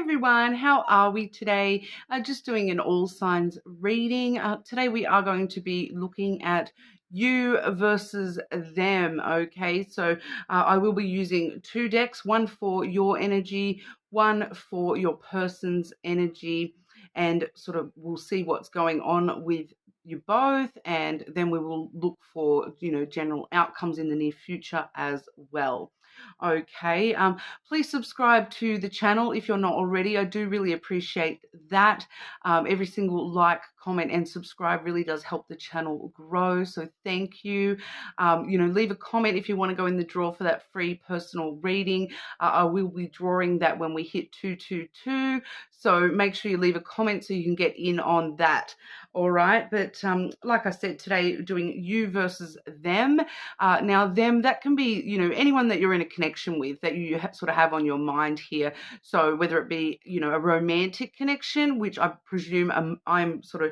everyone, how are we today? Just doing an all signs reading. Today we are going to be looking at you versus them. Okay, so I will be using two decks, one for your energy, one for your person's energy, and sort of we'll see what's going on with you both, and then we will look for general outcomes in the near future as well. Okay, please subscribe to the channel if you're not already. I do really appreciate that. Every single like, comment, and subscribe really does help the channel grow. So thank you. Leave a comment if you want to go in the draw for that free personal reading. I will be drawing that when we hit 222. So make sure you leave a comment so you can get in on that. All right, but like I said, today doing you versus them. Now, them, that can be, anyone that you're in a connection with that you sort of have on your mind here. So whether it be, a romantic connection, which I presume I'm sort of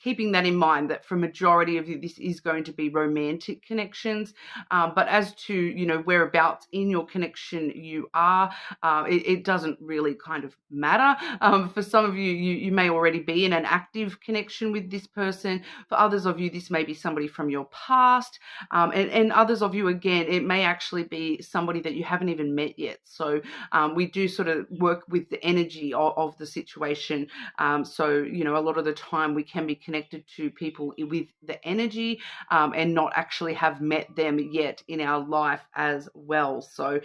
keeping that in mind, that for majority of you, this is going to be romantic connections. But as to, whereabouts in your connection you are, it doesn't really kind of matter. For some of you, you may already be in an active connection with this person. For others of you, this may be somebody from your past. And others of you, again, it may actually be somebody that you haven't even met yet. So we do sort of work with the energy of the situation. So, a lot of the time we can be connected to people with the energy and not actually have met them yet in our life as well. So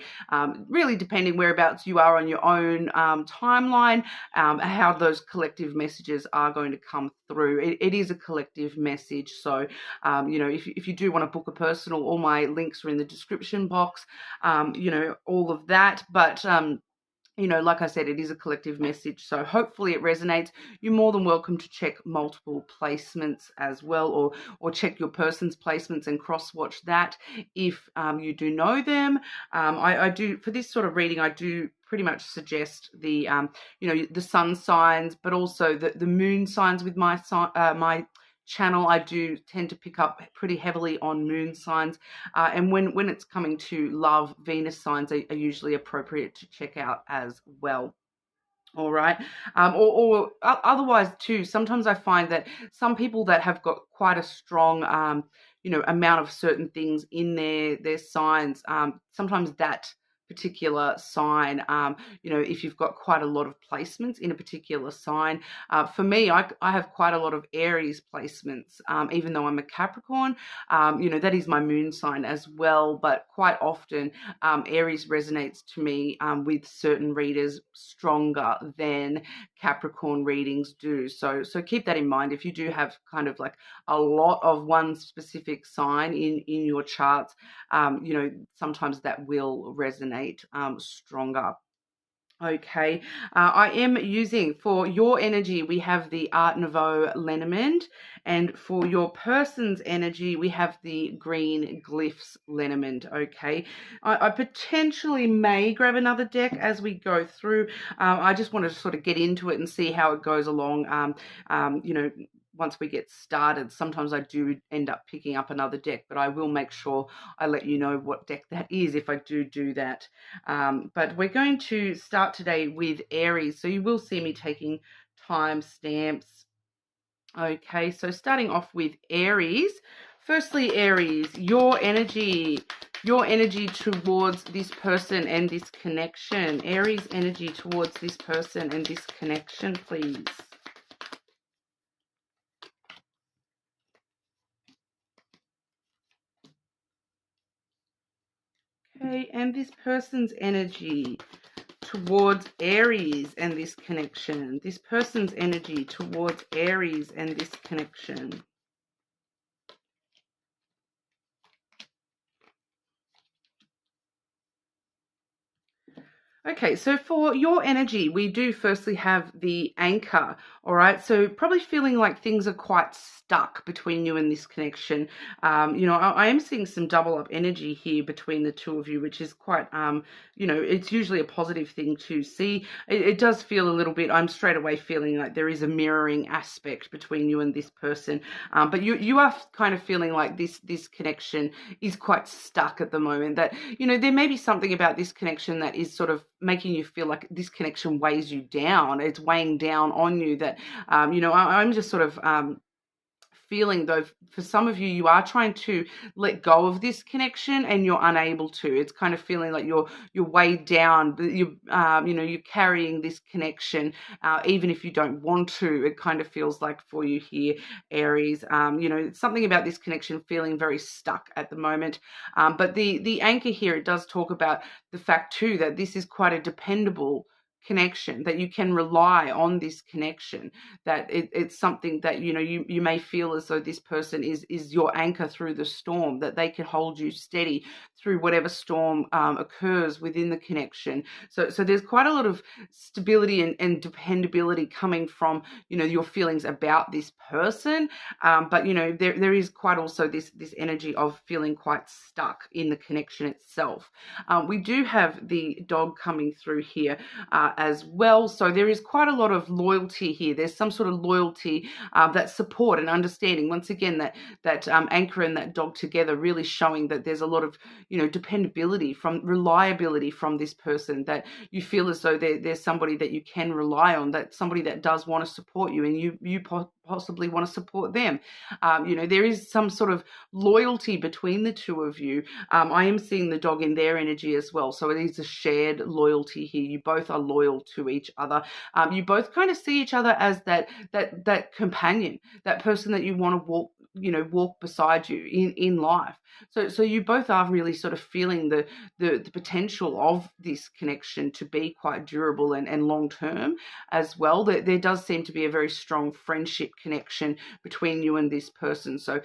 really depending whereabouts you are on your own timeline, how those collective messages are going to come through. It is a collective message. So, if you do want to book a personal, all my links are in the description box, all of that. But like I said, it is a collective message, so hopefully it resonates. You're more than welcome to check multiple placements as well, or check your person's placements and cross-watch that if you do know them. I do, for this sort of reading, I do pretty much suggest the, the sun signs, but also the moon signs with my channel. I do tend to pick up pretty heavily on moon signs, and when it's coming to love, Venus signs are usually appropriate to check out as well. All right. Or otherwise too, sometimes I find that some people that have got quite a strong amount of certain things in their signs, sometimes that particular sign, if you've got quite a lot of placements in a particular sign. For me, I have quite a lot of Aries placements, even though I'm a Capricorn. That is my moon sign as well, but quite often Aries resonates to me with certain readers stronger than Capricorn readings do. So keep that in mind. If you do have kind of like a lot of one specific sign in your charts, sometimes that will resonate stronger. Okay, I am using, for your energy, we have the Art Nouveau Lenormand, and for your person's energy, we have the Green Glyphs Lenormand. Okay, I potentially may grab another deck as we go through. I just want to sort of get into it and see how it goes along. Once we get started, sometimes I do end up picking up another deck, but I will make sure I let you know what deck that is if I do that. But we're going to start today with Aries. So you will see me taking time stamps. Okay, so starting off with Aries. Firstly, Aries, your energy towards this person and this connection. Aries energy towards this person and this connection, please. Okay, and this person's energy towards Aries and this connection. This person's energy towards Aries and this connection. Okay, so for your energy, we do firstly have the anchor, all right? So probably feeling like things are quite stuck between you and this connection. I am seeing some double up energy here between the two of you, which is quite, it's usually a positive thing to see. It does feel a little bit, I'm straight away feeling like there is a mirroring aspect between you and this person. But you are kind of feeling like this connection is quite stuck at the moment, that, there may be something about this connection that is sort of making you feel like this connection weighs you down. It's weighing down on you. That I'm just sort of feeling, though, for some of you, you are trying to let go of this connection and you're unable to. It's kind of feeling like you're weighed down. You're carrying this connection even if you don't want to. It kind of feels like for you here, Aries. It's something about this connection feeling very stuck at the moment. But the anchor here, it does talk about the fact too that this is quite a dependable connection, that you can rely on this connection, that it's something that you may feel as though this person is your anchor through the storm, that they can hold you steady through whatever storm occurs within the connection. So there's quite a lot of stability and dependability coming from your feelings about this person, but there is quite also this energy of feeling quite stuck in the connection itself. We do have the dog coming through here as well. So there is quite a lot of loyalty here. There's some sort of loyalty, that support and understanding. Once again, that anchor and that dog together really showing that there's a lot of dependability, from reliability from this person, that you feel as though there's somebody that you can rely on, that somebody that does want to support you, and you possibly want to support them. There is some sort of loyalty between the two of you. I am seeing the dog in their energy as well. So it is a shared loyalty here. You both are loyal to each other. You both kind of see each other as that companion, that person that you want to walk beside you in life. So you both are really sort of feeling the potential of this connection to be quite durable and long term as well. There does seem to be a very strong friendship connection between you and this person. So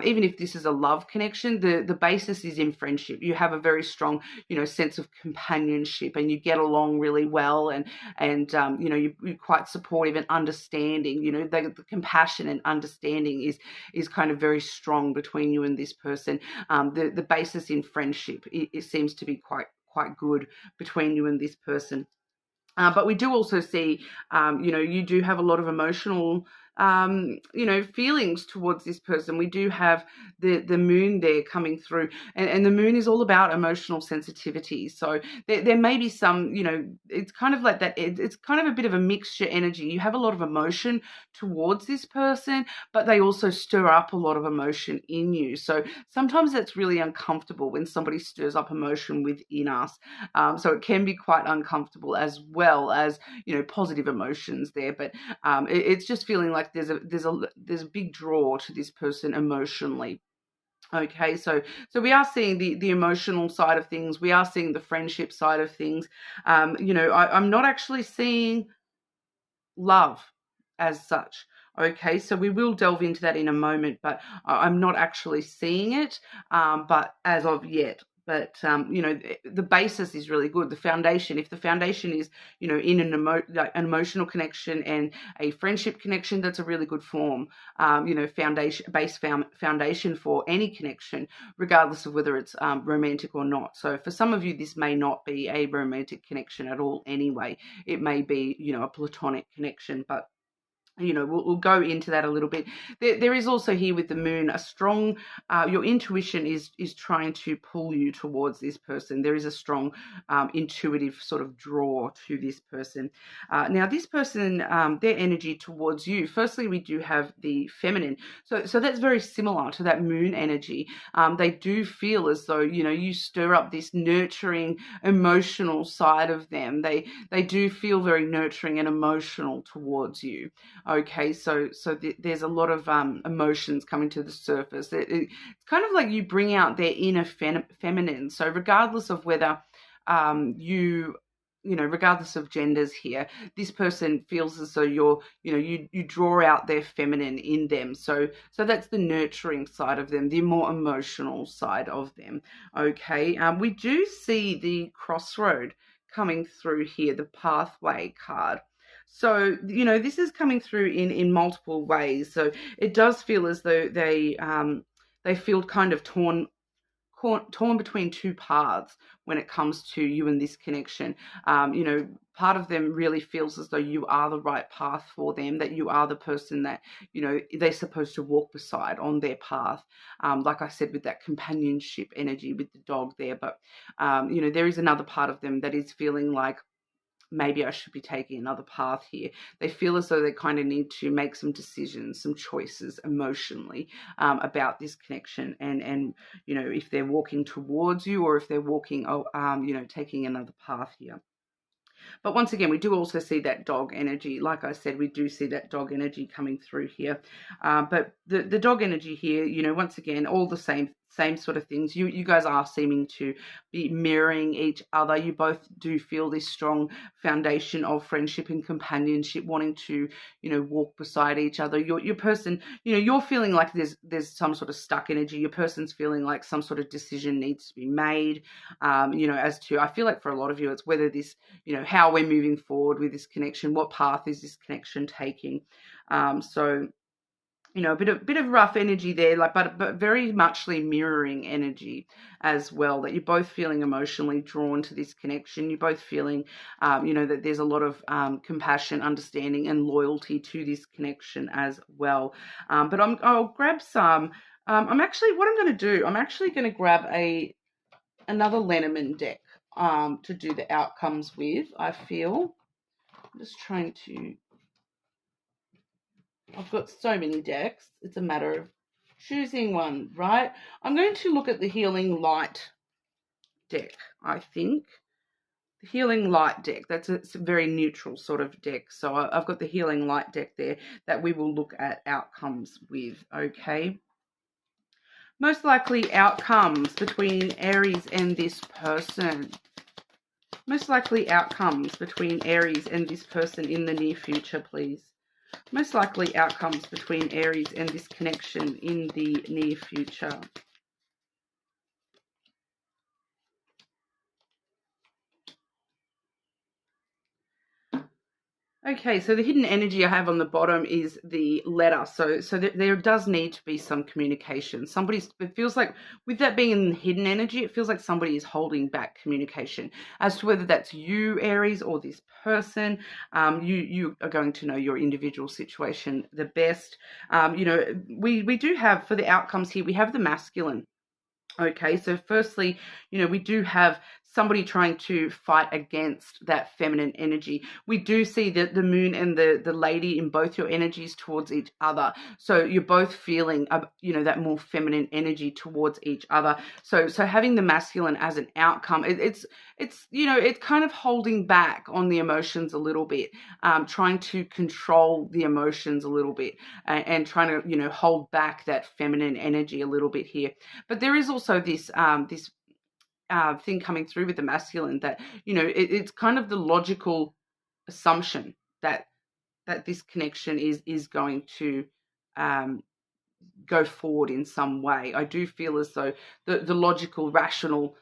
even if this is a love connection, the basis is in friendship. You have a very strong sense of companionship, and you get along really well, and you're quite supportive and understanding. The compassion and understanding is kind of very strong between you and this person. The basis in friendship, it seems to be quite good between you and this person. But we do also see, you do have a lot of emotional, feelings towards this person. We do have the moon there coming through, and the moon is all about emotional sensitivity. So there may be some, it's kind of like that. It's kind of a bit of a mixture energy. You have a lot of emotion towards this person, but they also stir up a lot of emotion in you. So sometimes that's really uncomfortable when somebody stirs up emotion within us. So it can be quite uncomfortable, as well as positive emotions there. But it's just feeling like there's a big draw to this person emotionally. Okay, so we are seeing the emotional side of things. We are seeing the friendship side of things. I'm not actually seeing love as such. Okay, so we will delve into that in a moment, but I'm not actually seeing it, but as of yet. But the basis is really good. The foundation, if the foundation is in an emotional connection and a friendship connection, that's a really good form. Foundation for any connection, regardless of whether it's romantic or not. So for some of you, this may not be a romantic connection at all. Anyway, it may be a platonic connection, but we'll go into that a little bit. There is also here with the moon a strong, your intuition is trying to pull you towards this person. There is a strong intuitive sort of draw to this person. Now this person, their energy towards you, firstly, we do have the feminine. So that's very similar to that moon energy. They do feel as though, you stir up this nurturing, emotional side of them. They do feel very nurturing and emotional towards you. Okay, so there's a lot of emotions coming to the surface. It's kind of like you bring out their inner feminine. So regardless of whether regardless of genders here, this person feels as though you draw out their feminine in them. So that's the nurturing side of them, the more emotional side of them. Okay, we do see the crossroad coming through here, the pathway card. So, this is coming through in multiple ways. So it does feel as though they feel kind of torn torn between two paths when it comes to you and this connection. You know, part of them really feels as though you are the right path for them, that you are the person that, you know, they're supposed to walk beside on their path. Like I said, with that companionship energy with the dog there. But, you know, there is another part of them that is feeling like, maybe I should be taking another path here. They feel as though they kind of need to make some decisions, some choices emotionally about this connection, and you know, if they're walking towards you or if they're walking, you know, taking another path here. But once again, we do also see that dog energy. Like I said, we do see that dog energy coming through here. But the dog energy here, you know, once again, all the same sort of things. You guys are seeming to be mirroring each other. You both do feel this strong foundation of friendship and companionship, wanting to, you know, walk beside each other. Your person, you know, you're feeling like there's some sort of stuck energy. Your person's feeling like some sort of decision needs to be made. You know, as to, I feel like for a lot of you, it's whether this, you know, how we're moving forward with this connection, what path is this connection taking. So, you know, a bit of rough energy there, like, but very muchly mirroring energy as well, that you're both feeling emotionally drawn to this connection. You're both feeling, you know, that there's a lot of compassion, understanding, and loyalty to this connection as well. But I'll grab some. What I'm going to do, I'm actually going to grab another Lenormand deck to do the outcomes with. I feel I'm just trying to. I've got so many decks. It's a matter of choosing one, right? I'm going to look at the Healing Light deck, I think. The Healing Light deck. It's a very neutral sort of deck. So I've got the Healing Light deck there that we will look at outcomes with, okay? Most likely outcomes between Aries and this person. Most likely outcomes between Aries and this person in the near future, please. Most likely outcomes between Aries and this connection in the near future. Okay, so the hidden energy I have on the bottom is the letter. So there does need to be some communication. It feels like with that being in hidden energy, it feels like somebody is holding back communication as to whether that's you, Aries, or this person. You are going to know your individual situation the best. You know, we do have, for the outcomes here, we have the masculine. Okay, so firstly, you know, we do have somebody trying to fight against that feminine energy. We do see that the moon and the lady in both your energies towards each other. So you're both feeling, you know, that more feminine energy towards each other. So having the masculine as an outcome, it's you know, it's kind of holding back on the emotions a little bit, trying to control the emotions a little bit, and trying to, you know, hold back that feminine energy a little bit here. But there is also this thing coming through with the masculine that, you know, it's kind of the logical assumption that this connection is going to go forward in some way. I do feel as though the logical, rational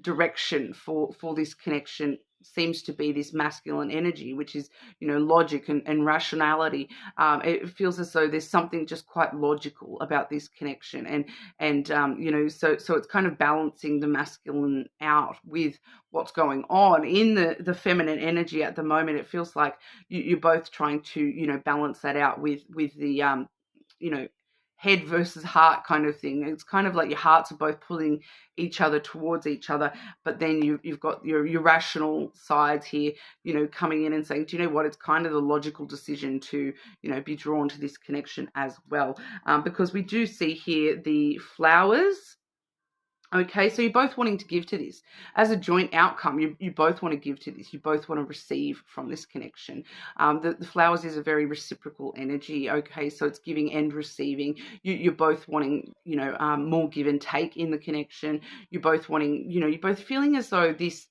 direction for this connection seems to be this masculine energy, which is, you know, logic and rationality. It feels as though there's something just quite logical about this connection, and you know, so it's kind of balancing the masculine out with what's going on in the feminine energy at the moment. It feels like you're both trying to, you know, balance that out with the you know, head versus heart kind of thing. It's kind of like your hearts are both pulling each other towards each other, but then you've got your rational sides here, you know, coming in and saying, do you know what, it's kind of the logical decision to, you know, be drawn to this connection as well, because we do see here the flowers. Okay, so you're both wanting to give to this. As a joint outcome, you both want to give to this. You both want to receive from this connection. The flowers is a very reciprocal energy, okay? So it's giving and receiving. You're both wanting, you know, more give and take in the connection. You're both wanting, you know, you're both feeling as though this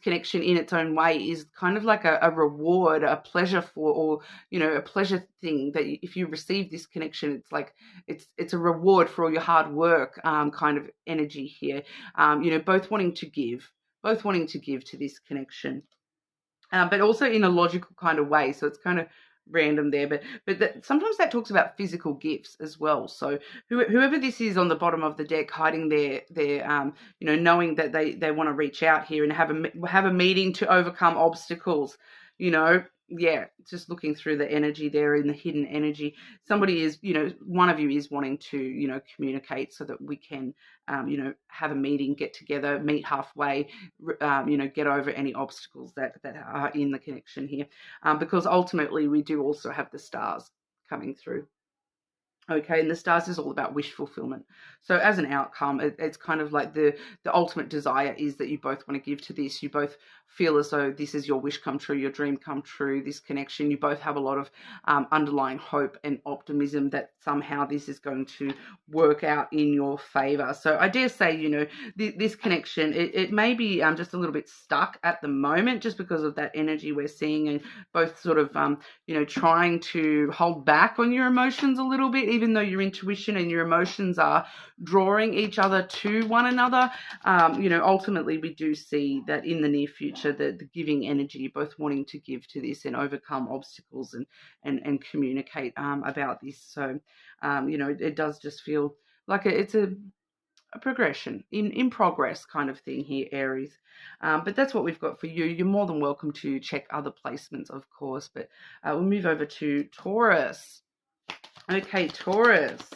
connection in its own way is kind of like a reward, a pleasure for, or, you know, a pleasure thing that if you receive this connection, it's like it's a reward for all your hard work, kind of energy here. You know, both wanting to give to this connection, but also in a logical kind of way. So it's kind of random there, but sometimes that talks about physical gifts as well. So whoever this is on the bottom of the deck, hiding their knowing that they want to reach out here and have a meeting to overcome obstacles, yeah, just looking through the energy there in the hidden energy. Somebody is, one of you is wanting to, communicate so that we can, have a meeting, get together, meet halfway, get over any obstacles that are in the connection here. Because ultimately we do also have the stars coming through. Okay, and the stars is all about wish fulfillment. So as an outcome, it's kind of like the ultimate desire is that you both want to give to this. You both feel as though this is your wish come true, your dream come true, this connection. You both have a lot of underlying hope and optimism that somehow this is going to work out in your favor. So I dare say, this connection, it may be just a little bit stuck at the moment just because of that energy we're seeing, and both sort of, trying to hold back on your emotions a little bit, even though your intuition and your emotions are drawing each other to one another. Ultimately we do see that in the near future, the giving energy, both wanting to give to this and overcome obstacles and communicate about this. So, it does just feel like it's a progression in progress kind of thing here, Aries. But that's what we've got for you. You're more than welcome to check other placements, of course, but we'll move over to Taurus. Okay, Taurus's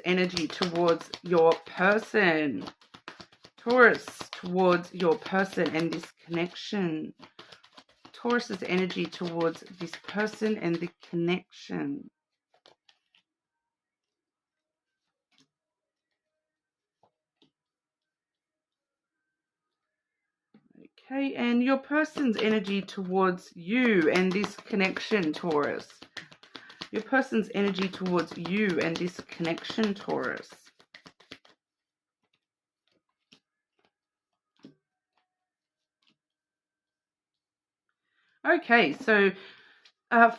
energy towards your person. Taurus towards your person and this connection. Taurus's energy towards this person and the connection. Okay, and your person's energy towards you and this connection, Taurus. Your person's energy towards you and this connection, Taurus. Okay, so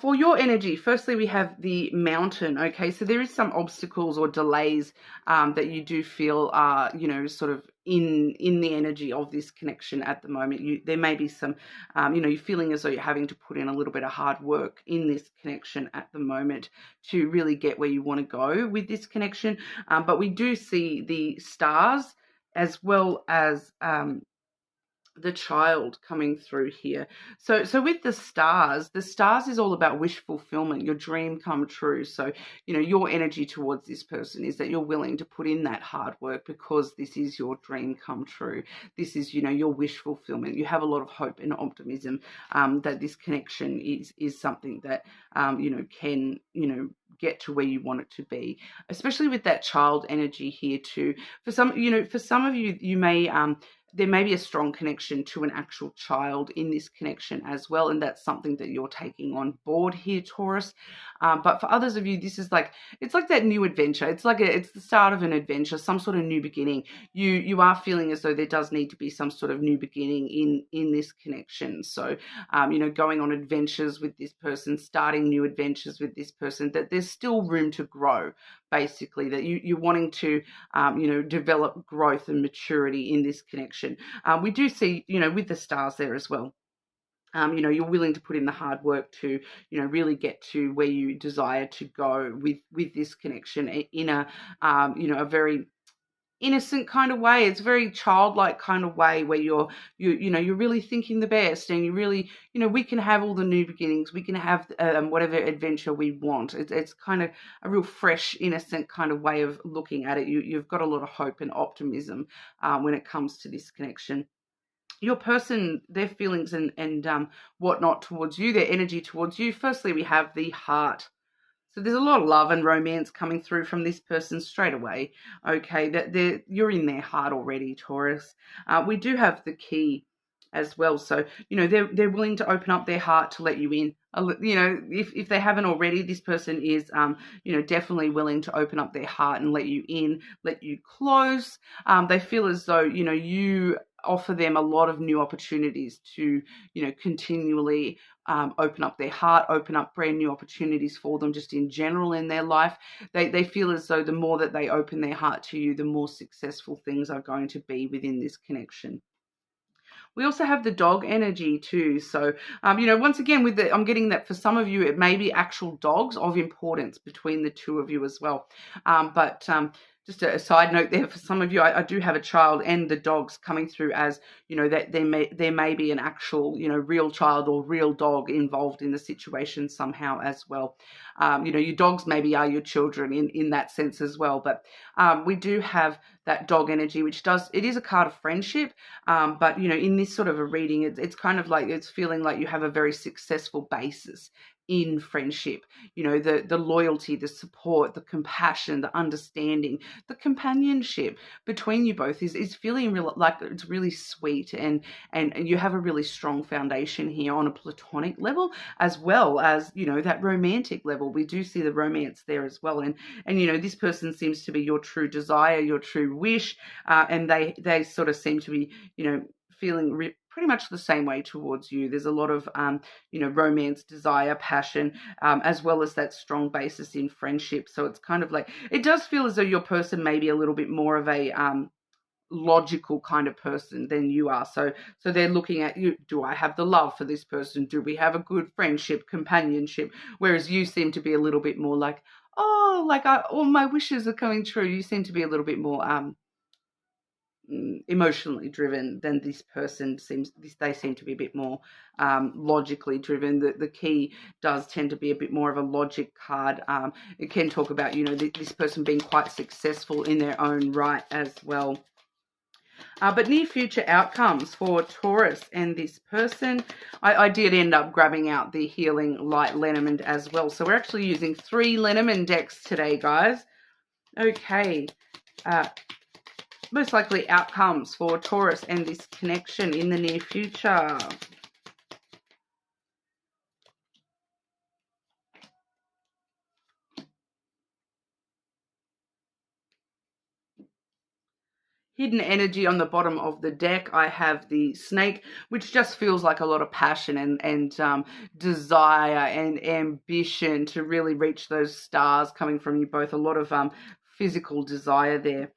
for your energy, firstly, we have the Mountain. Okay, so there is some obstacles or delays that you do feel are, sort of in the energy of this connection at the moment. There may be some, you're feeling as though you're having to put in a little bit of hard work in this connection at the moment to really get where you want to go with this connection. But we do see the stars as well as the child coming through here. So with the stars is all about wish fulfillment, your dream come true. So, your energy towards this person is that you're willing to put in that hard work because this is your dream come true. This is, your wish fulfillment. You have a lot of hope and optimism that this connection is something that, can, get to where you want it to be, especially with that child energy here too. For some of you, you may, there may be a strong connection to an actual child in this connection as well, and that's something that you're taking on board here, Taurus. But for others of you, this is it's like that new adventure. It's it's the start of an adventure, some sort of new beginning. You are feeling as though there does need to be some sort of new beginning in this connection. So, going on adventures with this person, starting new adventures with this person, that there's still room to grow, basically, that you're wanting to, develop growth and maturity in this connection. We do see, with the stars there as well. You're willing to put in the hard work to, really get to where you desire to go with this connection in a, a very innocent kind of way. It's a very childlike kind of way where you're really thinking the best, and you really, we can have all the new beginnings. We can have whatever adventure we want. It's kind of a real fresh, innocent kind of way of looking at it. You've got a lot of hope and optimism when it comes to this connection. Your person, their feelings and whatnot towards you, their energy towards you. Firstly, we have the Heart. So there's a lot of love and romance coming through from this person straight away. Okay, that you're in their heart already, Taurus. We do have the Key as well. So, they're willing to open up their heart to let you in. If they haven't already, this person is, definitely willing to open up their heart and let you in, let you close. They feel as though, you offer them a lot of new opportunities to, continually open up their heart, open up brand new opportunities for them just in general in their life. They feel as though the more that they open their heart to you, the more successful things are going to be within this connection. We also have the dog energy too. So, once again, I'm getting that for some of you, it may be actual dogs of importance between the two of you as well. But just a side note there, for some of you, I do have a child and the dogs coming through as, that there may be an actual, real child or real dog involved in the situation somehow as well. Your dogs maybe are your children in that sense as well. But we do have that dog energy, which it is a card of friendship. But, in this sort of a reading, it's kind of like it's feeling like you have a very successful basis in friendship, the loyalty, the support, the compassion, the understanding, the companionship between you both is feeling like it's really sweet, and you have a really strong foundation here on a platonic level, as well as, that romantic level. We do see the romance there as well. And this person seems to be your true desire, your true wish, and they sort of seem to be, feeling pretty much the same way towards you. There's a lot of, romance, desire, passion, as well as that strong basis in friendship. So it's kind of like, it does feel as though your person may be a little bit more of a logical kind of person than you are. So they're looking at you. Do I have the love for this person? Do we have a good friendship, companionship? Whereas you seem to be a little bit more like, all my wishes are coming true. You seem to be a little bit more emotionally driven than this person they seem to be a bit more logically driven. The key does tend to be a bit more of a logic card. It can talk about, this person being quite successful in their own right as well. But near future outcomes for Taurus and this person, I did end up grabbing out the Healing Light Lenormand as well. So we're actually using 3 Lenormand decks today, guys. Okay. Most likely outcomes for Taurus and this connection in the near future. Hidden energy on the bottom of the deck. I have the snake, which just feels like a lot of passion and desire and ambition to really reach those stars coming from you both. A lot of physical desire there.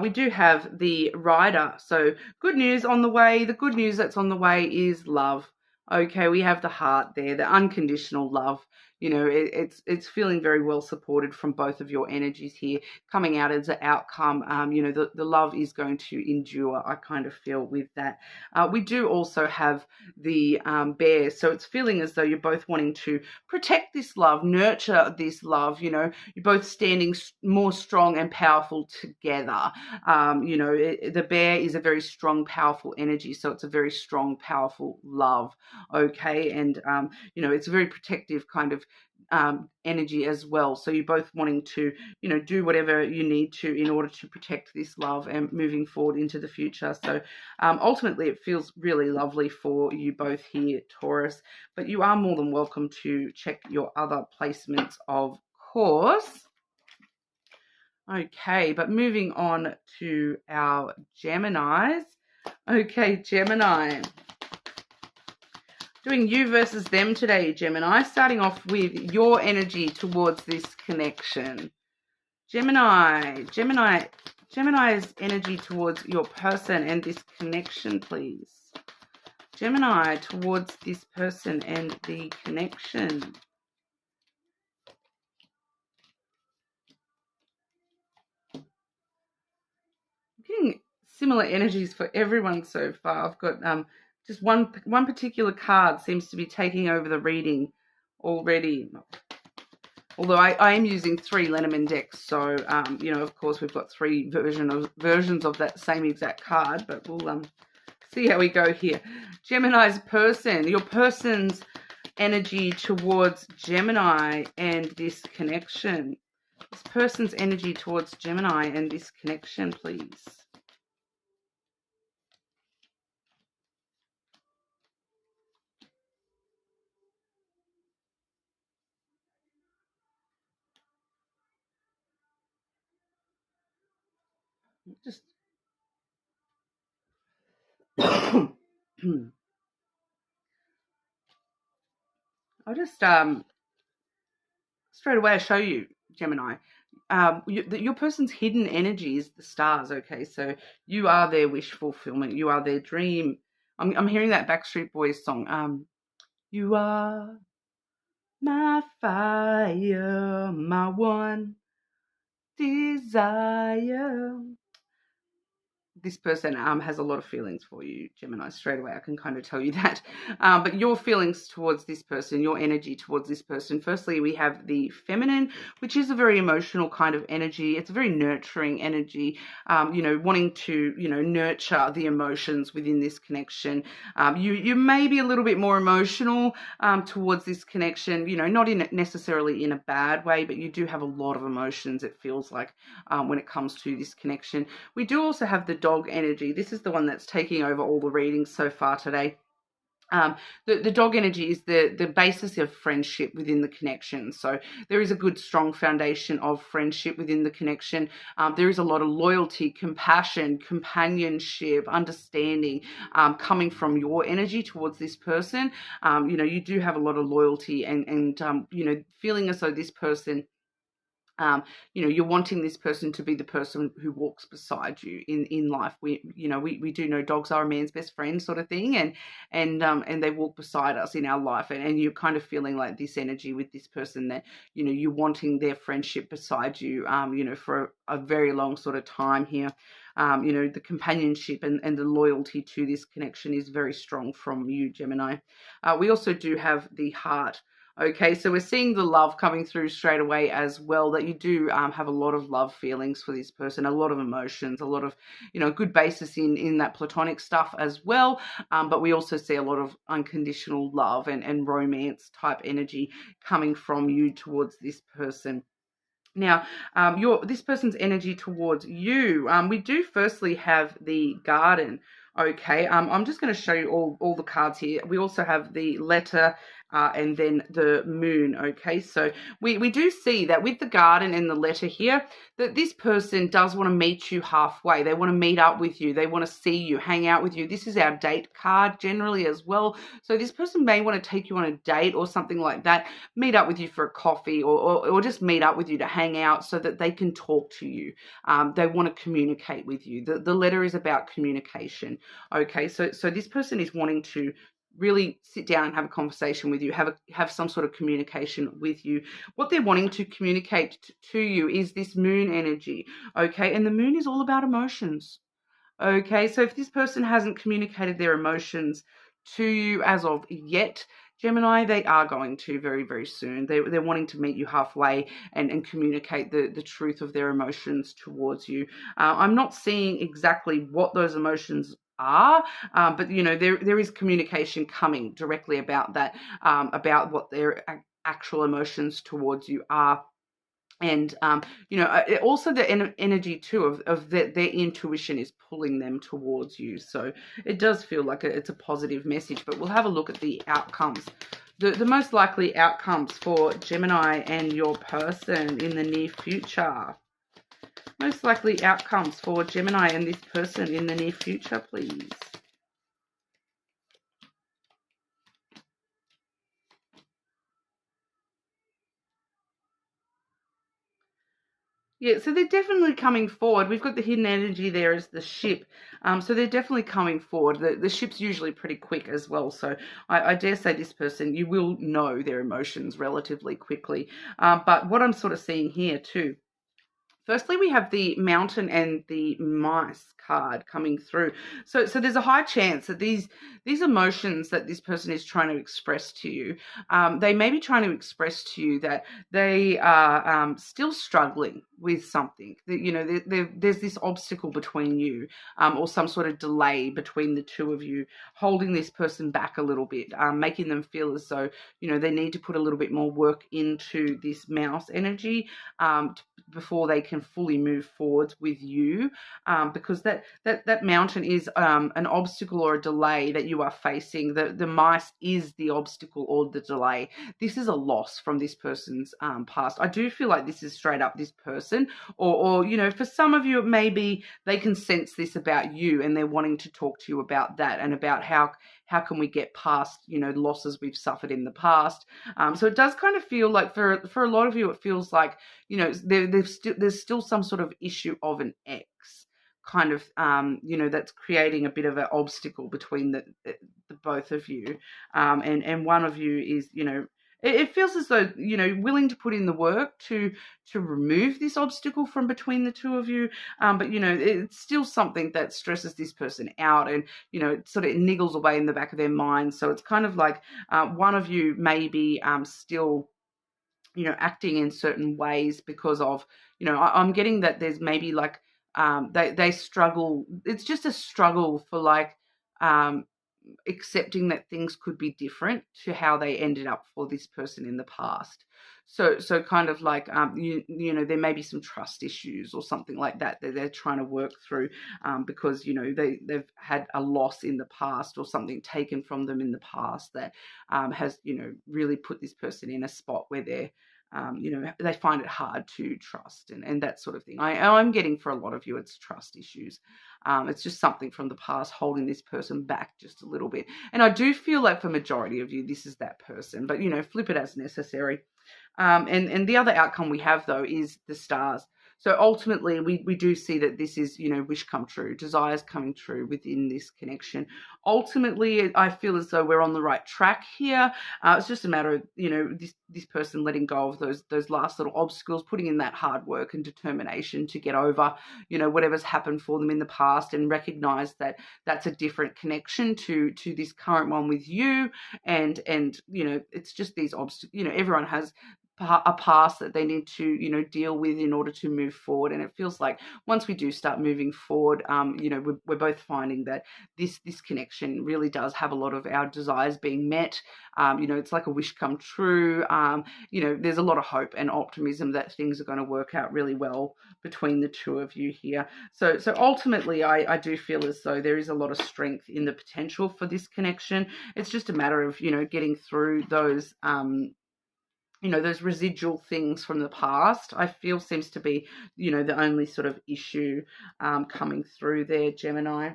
We do have the Rider. So good news on the way. The good news that's on the way is love. Okay, we have the heart there, the unconditional love. It's feeling very well supported from both of your energies here, coming out as an outcome. The love is going to endure, I kind of feel, with that. We do also have the Bear. So it's feeling as though you're both wanting to protect this love, nurture this love. You're both standing more strong and powerful together. The Bear is a very strong, powerful energy. So it's a very strong, powerful love. Okay. And, it's a very protective kind of energy as well. So you're both wanting to, do whatever you need to in order to protect this love and moving forward into the future. So ultimately it feels really lovely for you both here, Taurus, but you are more than welcome to check your other placements, of course. Okay, but moving on to our Geminis. Okay, Gemini. Doing you versus them today, Gemini. Starting off with your energy towards this connection. Gemini's energy towards your person and this connection, please. Gemini towards this person and the connection. I'm getting similar energies for everyone so far. I've got just one particular card seems to be taking over the reading already. Although I am using 3 Lenormand decks, so of course we've got 3 versions of that same exact card, but we'll see how we go here. Gemini's person, your person's energy towards Gemini and this connection. This person's energy towards Gemini and this connection, please. Just I'll just straight away show you, Gemini. Your person's hidden energy is the stars. Okay, so you are their wish fulfillment. You are their dream I'm hearing that Backstreet Boys song. You are my fire, my one desire. This person has a lot of feelings for you, Gemini. Straight away, I can kind of tell you that. But your feelings towards this person, your energy towards this person. Firstly, we have the feminine, which is a very emotional kind of energy. It's a very nurturing energy, wanting to, nurture the emotions within this connection. You may be a little bit more emotional towards this connection, not necessarily in a bad way, but you do have a lot of emotions, it feels like, when it comes to this connection. We do also have the dog energy. This is the one that's taking over all the readings so far today. The dog energy is the basis of friendship within the connection. So there is a good, strong foundation of friendship within the connection. There is a lot of loyalty, compassion, companionship, understanding coming from your energy towards this person. You do have a lot of loyalty and feeling as though this person, you're wanting this person to be the person who walks beside you in life. We do know dogs are a man's best friend, sort of thing, and they walk beside us in our life, and you're kind of feeling like this energy with this person that you're wanting their friendship beside you, for a very long sort of time here. The companionship and the loyalty to this connection is very strong from you, Gemini. We also do have the heart. Okay, so we're seeing the love coming through straight away as well, that you do have a lot of love feelings for this person, a lot of emotions, a lot of, good basis in that platonic stuff as well. But we also see a lot of unconditional love and romance type energy coming from you towards this person. Now, this person's energy towards you, we do firstly have the garden. Okay, I'm just going to show you all the cards here. We also have the letter and then the moon. Okay, so we do see that with the garden and the letter here, that this person does want to meet you halfway. They want to meet up with you. They want to see you, hang out with you. This is our date card generally as well. So this person may want to take you on a date or something like that, meet up with you for a coffee or just meet up with you to hang out so that they can talk to you. They want to communicate with you. The letter is about communication. Okay, so this person is wanting to really sit down and have a conversation with you, have some sort of communication with you. What they're wanting to communicate to you is this moon energy, okay? And the moon is all about emotions, okay? So if this person hasn't communicated their emotions to you as of yet, Gemini, they are going to very, very soon. They're wanting to meet you halfway and communicate the truth of their emotions towards you. I'm not seeing exactly what those emotions are, but there is communication coming directly about that, about what their actual emotions towards you are. And also the energy too of their intuition is pulling them towards you. So it does feel like it's a positive message. But we'll have a look at the outcomes. The most likely outcomes for Gemini and your person in the near future. Most likely outcomes for Gemini and this person in the near future, please. Yeah, so they're definitely coming forward. We've got the hidden energy there as the ship. So they're definitely coming forward. The ship's usually pretty quick as well. So I dare say this person, you will know their emotions relatively quickly. But what I'm sort of seeing here too, firstly, we have the mountain and the mice card coming through. So there's a high chance that these emotions that this person is trying to express to you, they may be trying to express to you that they are still struggling with something. That, there's this obstacle between you, or some sort of delay between the two of you, holding this person back a little bit, making them feel as though they need to put a little bit more work into this mouse energy before they can fully move forwards with you, because that mountain is an obstacle or a delay that you are facing. The mice is the obstacle or the delay. This is a loss from this person's past. I do feel like this is straight up this person, or for some of you it may be they can sense this about you and they're wanting to talk to you about that and about how can we get past losses we've suffered in the past. So it does kind of feel like for a lot of you it feels like there's still some sort of issue of an ex kind of, that's creating a bit of an obstacle between the both of you. And one of you is, it feels as though, willing to put in the work to remove this obstacle from between the two of you. But, it's still something that stresses this person out, and, it sort of niggles away in the back of their mind. So it's kind of like one of you may be still, acting in certain ways because of, I'm getting that there's maybe like they struggle. It's just a struggle for like accepting that things could be different to how they ended up for this person in the past. So kind of like there may be some trust issues or something like that they're trying to work through, because they've had a loss in the past or something taken from them in the past that has really put this person in a spot where they're they find it hard to trust and that sort of thing. I'm getting for a lot of you, it's trust issues. It's just something from the past holding this person back just a little bit. And I do feel like for majority of you, this is that person, but, flip it as necessary. And the other outcome we have, though, is the stars. So ultimately, we do see that this is, wish come true, desires coming true within this connection. Ultimately, I feel as though we're on the right track here. It's just a matter of, this person letting go of those last little obstacles, putting in that hard work and determination to get over, whatever's happened for them in the past, and recognize that that's a different connection to this current one with you. And it's just these obstacles. Everyone has a past that they need to deal with in order to move forward. And it feels like once we do start moving forward, we're both finding that this connection really does have a lot of our desires being met. It's like a wish come true. There's a lot of hope and optimism that things are going to work out really well between the two of you here. So ultimately, I do feel as though there is a lot of strength in the potential for this connection. It's just a matter of getting through those those residual things from the past, I feel seems to be, the only sort of issue coming through there, Gemini.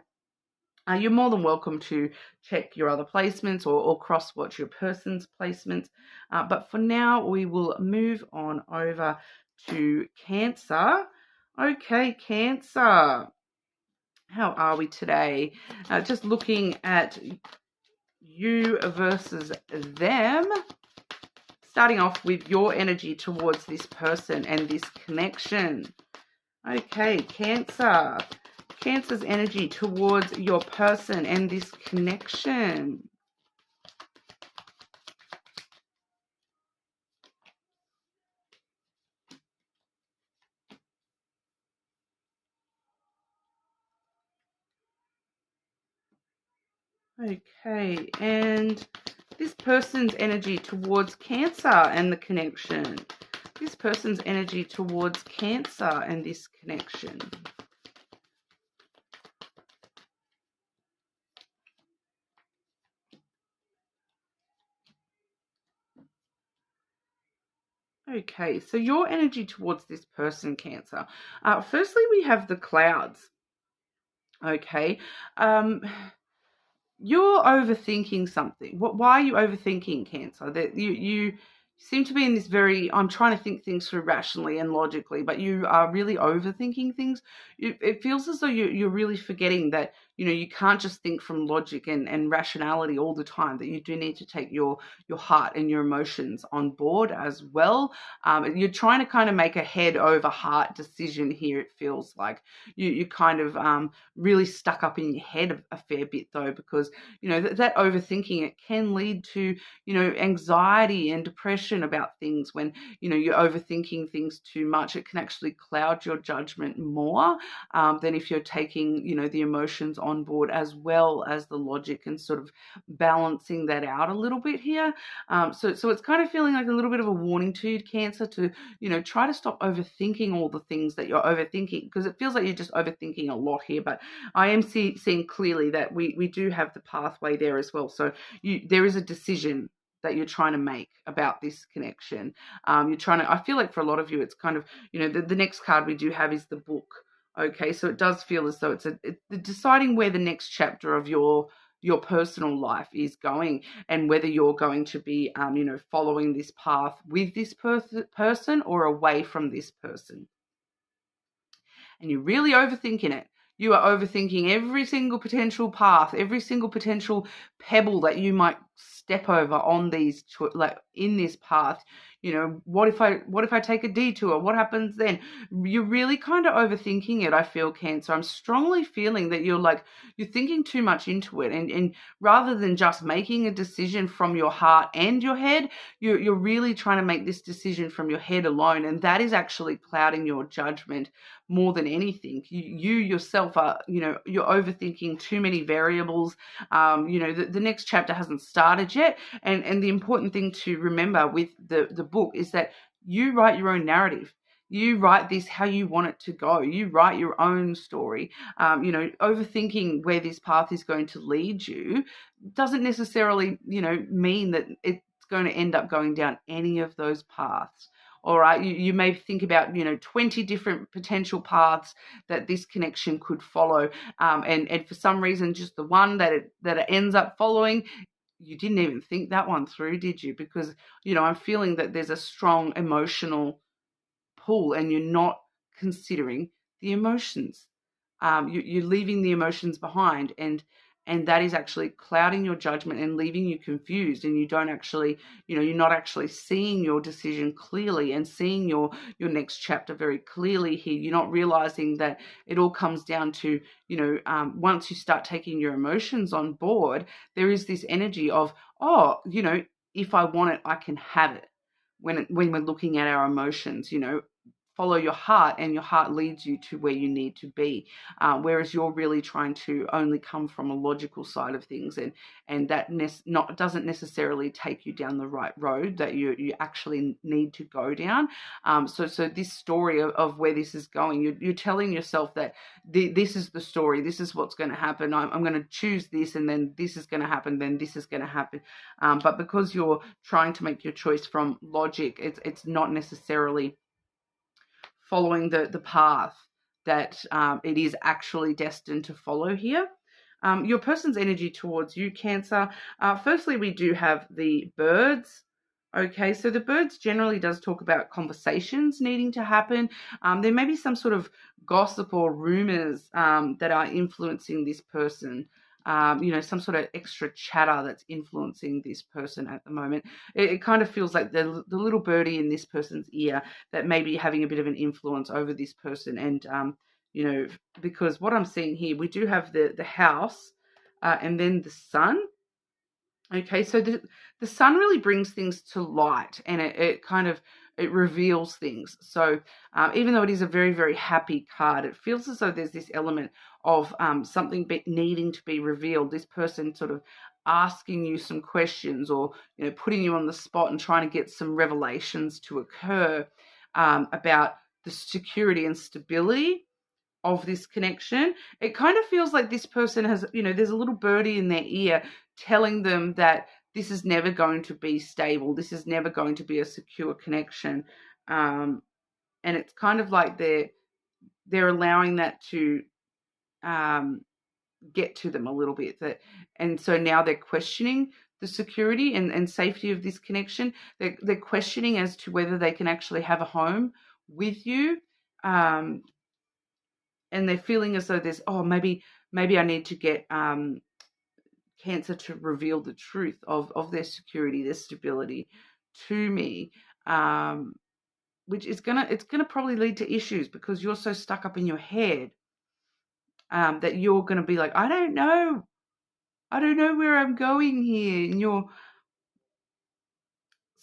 You're more than welcome to check your other placements or cross-watch your person's placements. But for now, we will move on over to Cancer. Okay, Cancer. How are we today? Just looking at you versus them. Starting off with your energy towards this person and this connection. Okay, Cancer. Cancer's energy towards your person and this connection. Okay, and this person's energy towards Cancer and the connection. This person's energy towards Cancer and this connection. Okay, so your energy towards this person, Cancer. Firstly, we have the clouds. Okay. You're overthinking something. Why are you overthinking, Cancer? That you seem to be in this very, I'm trying to think things through rationally and logically, but you are really overthinking things. It feels as though you're really forgetting that, you can't just think from logic and rationality all the time, that you do need to take your heart and your emotions on board as well. You're trying to kind of make a head over heart decision here, it feels like. You kind of really stuck up in your head a fair bit, though, because, that overthinking, it can lead to, anxiety and depression about things. When, you're overthinking things too much, it can actually cloud your judgment more than if you're taking, the emotions on board as well as the logic and sort of balancing that out a little bit here. So it's kind of feeling like a little bit of a warning to you, Cancer, to, try to stop overthinking all the things that you're overthinking, because it feels like you're just overthinking a lot here. But I am seeing clearly that we do have the pathway there as well. So there is a decision that you're trying to make about this connection. You're trying to, I feel like for a lot of you, it's kind of, the next card we do have is the Book. Okay, so it does feel as though it's deciding where the next chapter of your personal life is going, and whether you're going to be, following this path with this person or away from this person. And you're really overthinking it. You are overthinking every single potential path, every single potential pebble that you might step over on these, like in this path. You know, what if I take a detour? What happens then? You're really kind of overthinking it, I feel, Cancer. I'm strongly feeling that you're thinking too much into it, and rather than just making a decision from your heart and your head, you're really trying to make this decision from your head alone, and that is actually clouding your judgment more than anything. You yourself are, you're overthinking too many variables. The next chapter hasn't started yet, and the important thing to remember with the book is that you write your own narrative. You write this how you want it to go. You write your own story. Overthinking where this path is going to lead you doesn't necessarily, mean that it's going to end up going down any of those paths. All right, you may think about 20 different potential paths that this connection could follow, and for some reason, just the one that it ends up following, you didn't even think that one through, did you? Because I'm feeling that there's a strong emotional pull, and you're not considering the emotions. You're leaving the emotions behind, and that is actually clouding your judgment and leaving you confused, and you don't actually, you're not actually seeing your decision clearly and seeing your next chapter very clearly here. You're not realizing that it all comes down to, once you start taking your emotions on board, there is this energy of, if I want it, I can have it. When we're looking at our emotions, follow your heart, and your heart leads you to where you need to be, whereas you're really trying to only come from a logical side of things, and that doesn't necessarily take you down the right road that you actually need to go down. So this story of where this is going, you're telling yourself that this is the story, this is what's going to happen. I'm going to choose this, and then this is going to happen, then this is going to happen. But because you're trying to make your choice from logic, it's not necessarily following the path that it is actually destined to follow here. Your person's energy towards you, Cancer. Firstly, we do have the birds. Okay, so the birds generally does talk about conversations needing to happen. There may be some sort of gossip or rumors that are influencing this person. Some sort of extra chatter that's influencing this person at the moment. It kind of feels like the little birdie in this person's ear that may be having a bit of an influence over this person. And, because what I'm seeing here, we do have the house and then the sun. Okay, so the sun really brings things to light, and it reveals things. So even though it is a very, very happy card, it feels as though there's this element of something needing to be revealed. This person sort of asking you some questions, or putting you on the spot and trying to get some revelations to occur about the security and stability of this connection. It kind of feels like this person has, there's a little birdie in their ear telling them that this is never going to be stable. This is never going to be a secure connection. And it's kind of like they're allowing that to get to them a little bit. And so now they're questioning the security and safety of this connection. They're questioning as to whether they can actually have a home with you. And they're feeling as though there's, maybe I need to get Cancer to reveal the truth of their security, their stability to me, which is it's gonna probably lead to issues, because you're so stuck up in your head that you're gonna be like, I don't know where I'm going here, and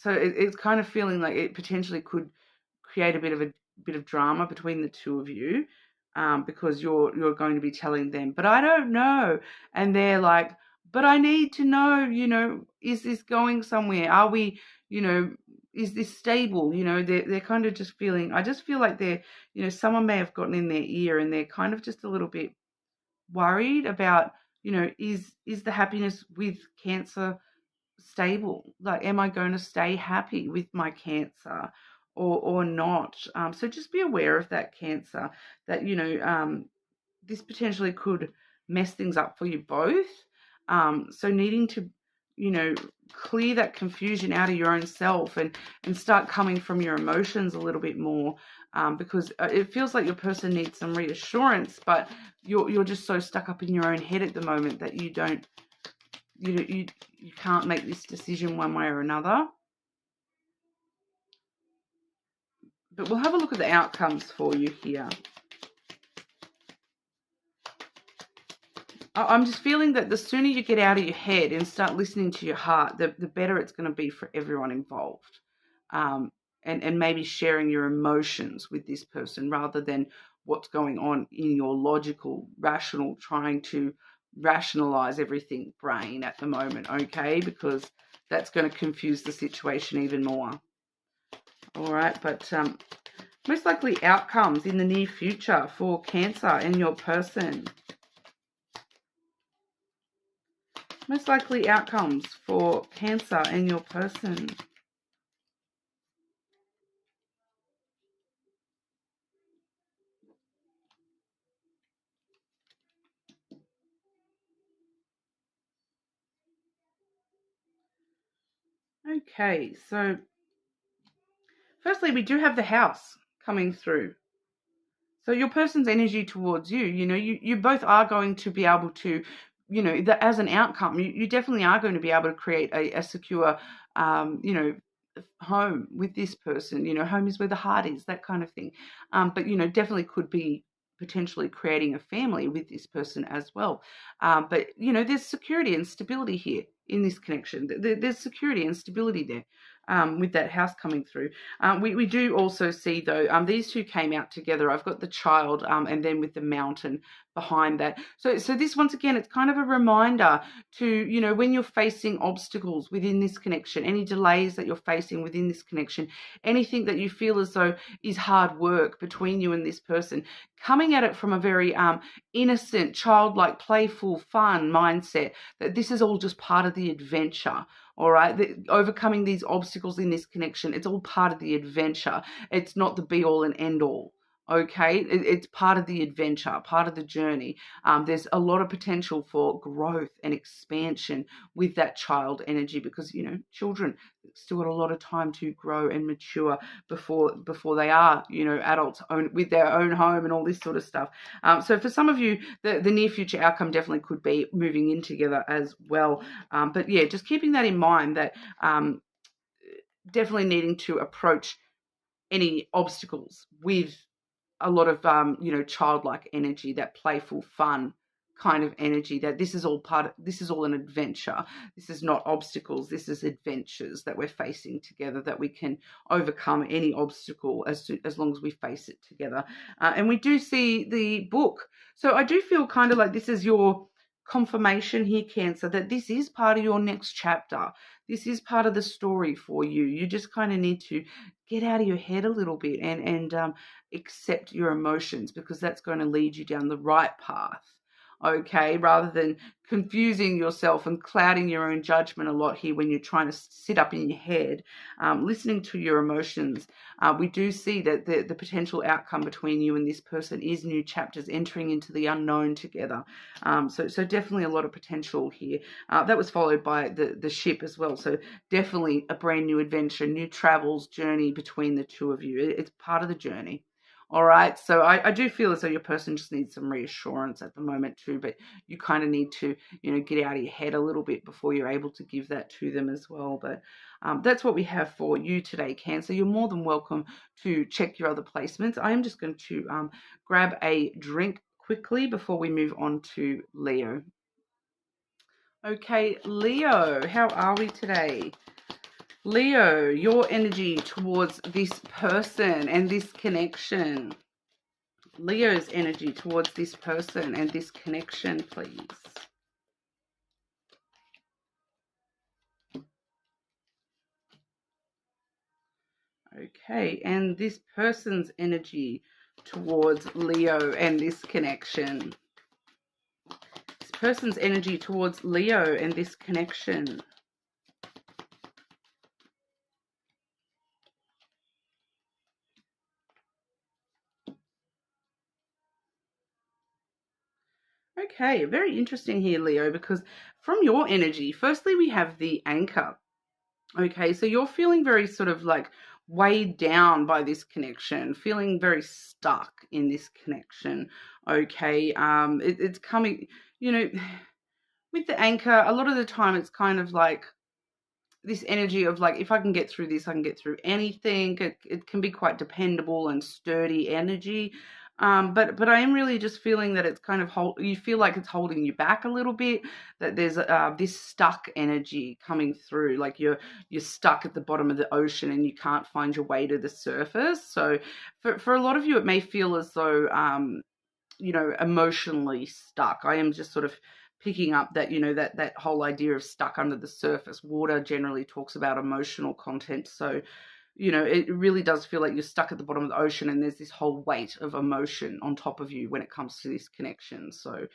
it's kind of feeling like it potentially could create a bit of drama between the two of you, because you're going to be telling them, but I don't know, and they're like, but I need to know, is this going somewhere? Are we, is this stable? They're kind of just feeling, I just feel like they're, someone may have gotten in their ear, and they're kind of just a little bit worried about, is the happiness with Cancer stable? Like, am I going to stay happy with my Cancer or not? So just be aware of that, Cancer, that, this potentially could mess things up for you both. So needing to you know, clear that confusion out of your own self and start coming from your emotions a little bit more, because it feels like your person needs some reassurance, but you're just so stuck up in your own head at the moment that you don't, you can't make this decision one way or another. But we'll have a look at the outcomes for you here. I'm just feeling that the sooner you get out of your head and start listening to your heart, the better it's going to be for everyone involved. And maybe sharing your emotions with this person rather than what's going on in your logical, rational, trying to rationalize everything brain at the moment, okay? Because that's going to confuse the situation even more. All right, but most likely outcomes in the near future for Cancer and your person. Most likely outcomes for Cancer and your person. Okay, so firstly, we do have the House coming through. So your person's energy towards you, you both are going to be able to, as an outcome, you definitely are going to be able to create a secure, home with this person. Home is where the heart is, that kind of thing. But, definitely could be potentially creating a family with this person as well. But, there's security and stability here in this connection. There's security and stability there. With that House coming through. We do also see, though, these two came out together. I've got the Child and then with the Mountain behind that. So this, once again, it's kind of a reminder to, when you're facing obstacles within this connection, any delays that you're facing within this connection, anything that you feel as though is hard work between you and this person, coming at it from a very innocent, childlike, playful, fun mindset, that this is all just part of the adventure. All right, overcoming these obstacles in this connection, it's all part of the adventure. It's not the be all and end all. Okay, it's part of the adventure, part of the journey. There's a lot of potential for growth and expansion with that Child energy because, children still got a lot of time to grow and mature before they are, adults with their own home and all this sort of stuff. So for some of you, the near future outcome definitely could be moving in together as well. But yeah, just keeping that in mind, that definitely needing to approach any obstacles with a lot of childlike energy, that playful, fun kind of energy, that this is all an adventure. This is not obstacles, this is adventures that we're facing together, that we can overcome any obstacle as long as we face it together. And we do see the Book. So I do feel kind of like this is your confirmation here, Cancer, that this is part of your next chapter. This is part of the story for you. You just kind of need to get out of your head a little bit and accept your emotions, because that's going to lead you down the right path. Okay, rather than confusing yourself and clouding your own judgment a lot here when you're trying to sit up in your head, listening to your emotions. We do see that the potential outcome between you and this person is new chapters, entering into the unknown together. So definitely a lot of potential here. That was followed by the Ship as well. So definitely a brand new adventure, new travels, journey between the two of you. It's part of the journey. All right, so I do feel as though your person just needs some reassurance at the moment too, but you kind of need to, get out of your head a little bit before you're able to give that to them as well. But that's what we have for you today, Cancer. You're more than welcome to check your other placements. I am just going to grab a drink quickly before we move on to Leo. Okay, Leo, how are we today? Leo, your energy towards this person and this connection. Leo's energy towards this person and this connection, please. Okay, and this person's energy towards Leo and this connection. This person's energy towards Leo and this connection. Okay, very interesting here, Leo, because from your energy, firstly, we have the anchor. Okay, so you're feeling very sort of like weighed down by this connection, feeling very stuck in this connection. Okay, it's coming, you know, with the anchor, a lot of the time it's kind of like this energy of like, if I can get through this, I can get through anything. It can be quite dependable and sturdy energy. But I am really just feeling that it's kind of you feel like it's holding you back a little bit, that there's this stuck energy coming through, like you're stuck at the bottom of the ocean and you can't find your way to the surface. So for a lot of you, it may feel as though emotionally stuck. I am just sort of picking up that, that whole idea of stuck under the surface. Water generally talks about emotional content. So, it really does feel like you're stuck at the bottom of the ocean and there's this whole weight of emotion on top of you when it comes to this connection. So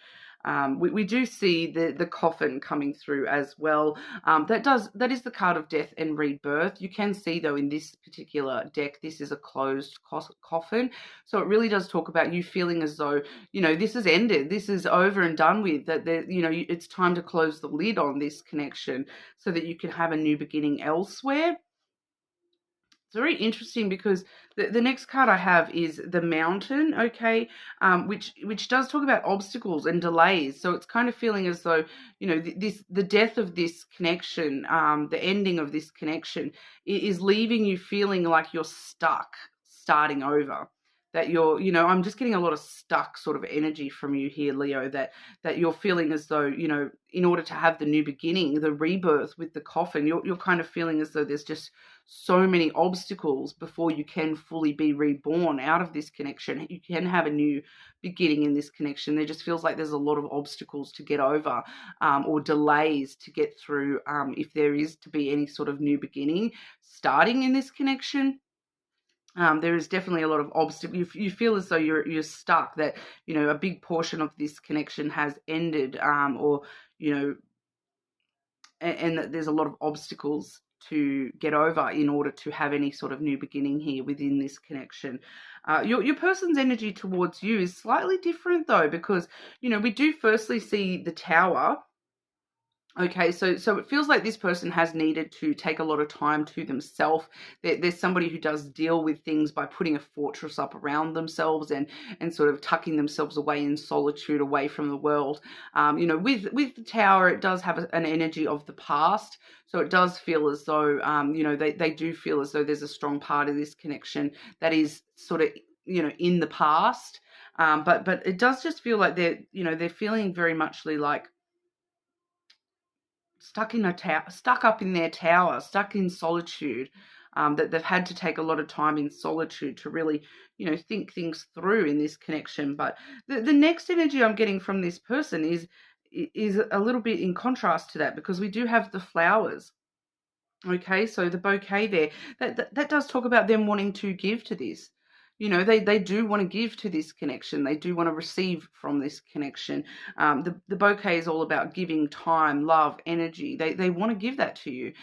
we do see the coffin coming through as well. That is the card of death and rebirth. You can see, though, in this particular deck, this is a closed coffin. So it really does talk about you feeling as though, this is ended. This is over and done with, that it's time to close the lid on this connection so that you can have a new beginning elsewhere. It's very interesting because the next card I have is the Mountain, okay, which does talk about obstacles and delays. So it's kind of feeling as though, the death of this connection, the ending of this connection is leaving you feeling like you're stuck starting over. That you're, I'm just getting a lot of stuck sort of energy from you here, Leo, that you're feeling as though, in order to have the new beginning, the rebirth with the coffin, you're kind of feeling as though there's just so many obstacles before you can fully be reborn out of this connection. You can have a new beginning in this connection. There just feels like there's a lot of obstacles to get over, or delays to get through, if there is to be any sort of new beginning starting in this connection. There is definitely a lot of obstacles. You feel as though you're stuck, that, a big portion of this connection has ended, or, and that there's a lot of obstacles to get over in order to have any sort of new beginning here within this connection. Your person's energy towards you is slightly different, though, because, we do firstly see the Tower. Okay, so it feels like this person has needed to take a lot of time to themselves. There's somebody who does deal with things by putting a fortress up around themselves and sort of tucking themselves away in solitude, away from the world. With the Tower, it does have an energy of the past. So it does feel as though, they do feel as though there's a strong part of this connection that is sort of, in the past. But it does just feel like they're feeling very muchly like stuck up in their tower, stuck in solitude, that they've had to take a lot of time in solitude to really, think things through in this connection. But the next energy I'm getting from this person is a little bit in contrast to that, because we do have the flowers. Okay, so the bouquet there, that does talk about them wanting to give to this. They do want to give to this connection. They do want to receive from this connection. The bouquet is all about giving time, love, energy. They want to give that to you.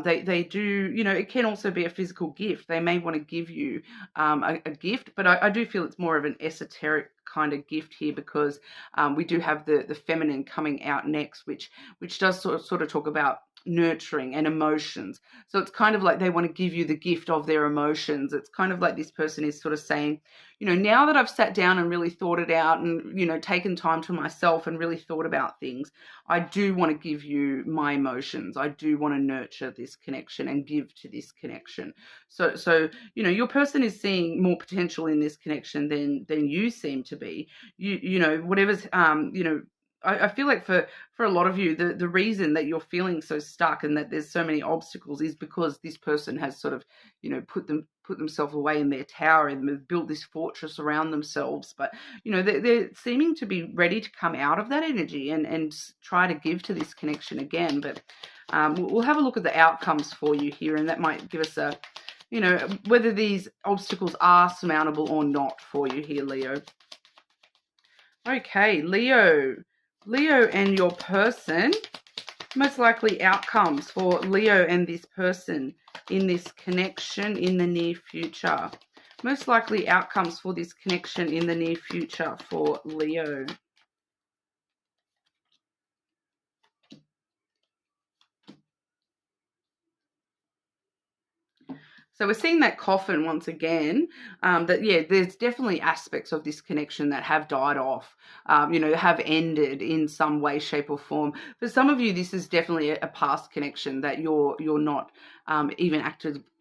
They do, it can also be a physical gift. They may want to give you a gift, but I do feel it's more of an esoteric kind of gift here, because we do have the feminine coming out next, which does sort of talk about nurturing and emotions. So it's kind of like they want to give you the gift of their emotions. It's kind of like this person is sort of saying, now that I've sat down and really thought it out and, taken time to myself and really thought about things, I do want to give you my emotions. I do want to nurture this connection and give to this connection. So your person is seeing more potential in this connection than you seem to be. Whatever's, I feel like for a lot of you, the reason that you're feeling so stuck and that there's so many obstacles is because this person has sort of, put themselves away in their tower and have built this fortress around themselves. But, they're seeming to be ready to come out of that energy and try to give to this connection again. But we'll have a look at the outcomes for you here, and that might give us a, whether these obstacles are surmountable or not for you here, Leo. Okay, Leo and your person, most likely outcomes for Leo and this person in this connection in the near future. Most likely outcomes for this connection in the near future for Leo. So we're seeing that coffin once again, that, yeah, there's definitely aspects of this connection that have died off, have ended in some way, shape or form. For some of you, this is definitely a past connection that you're not even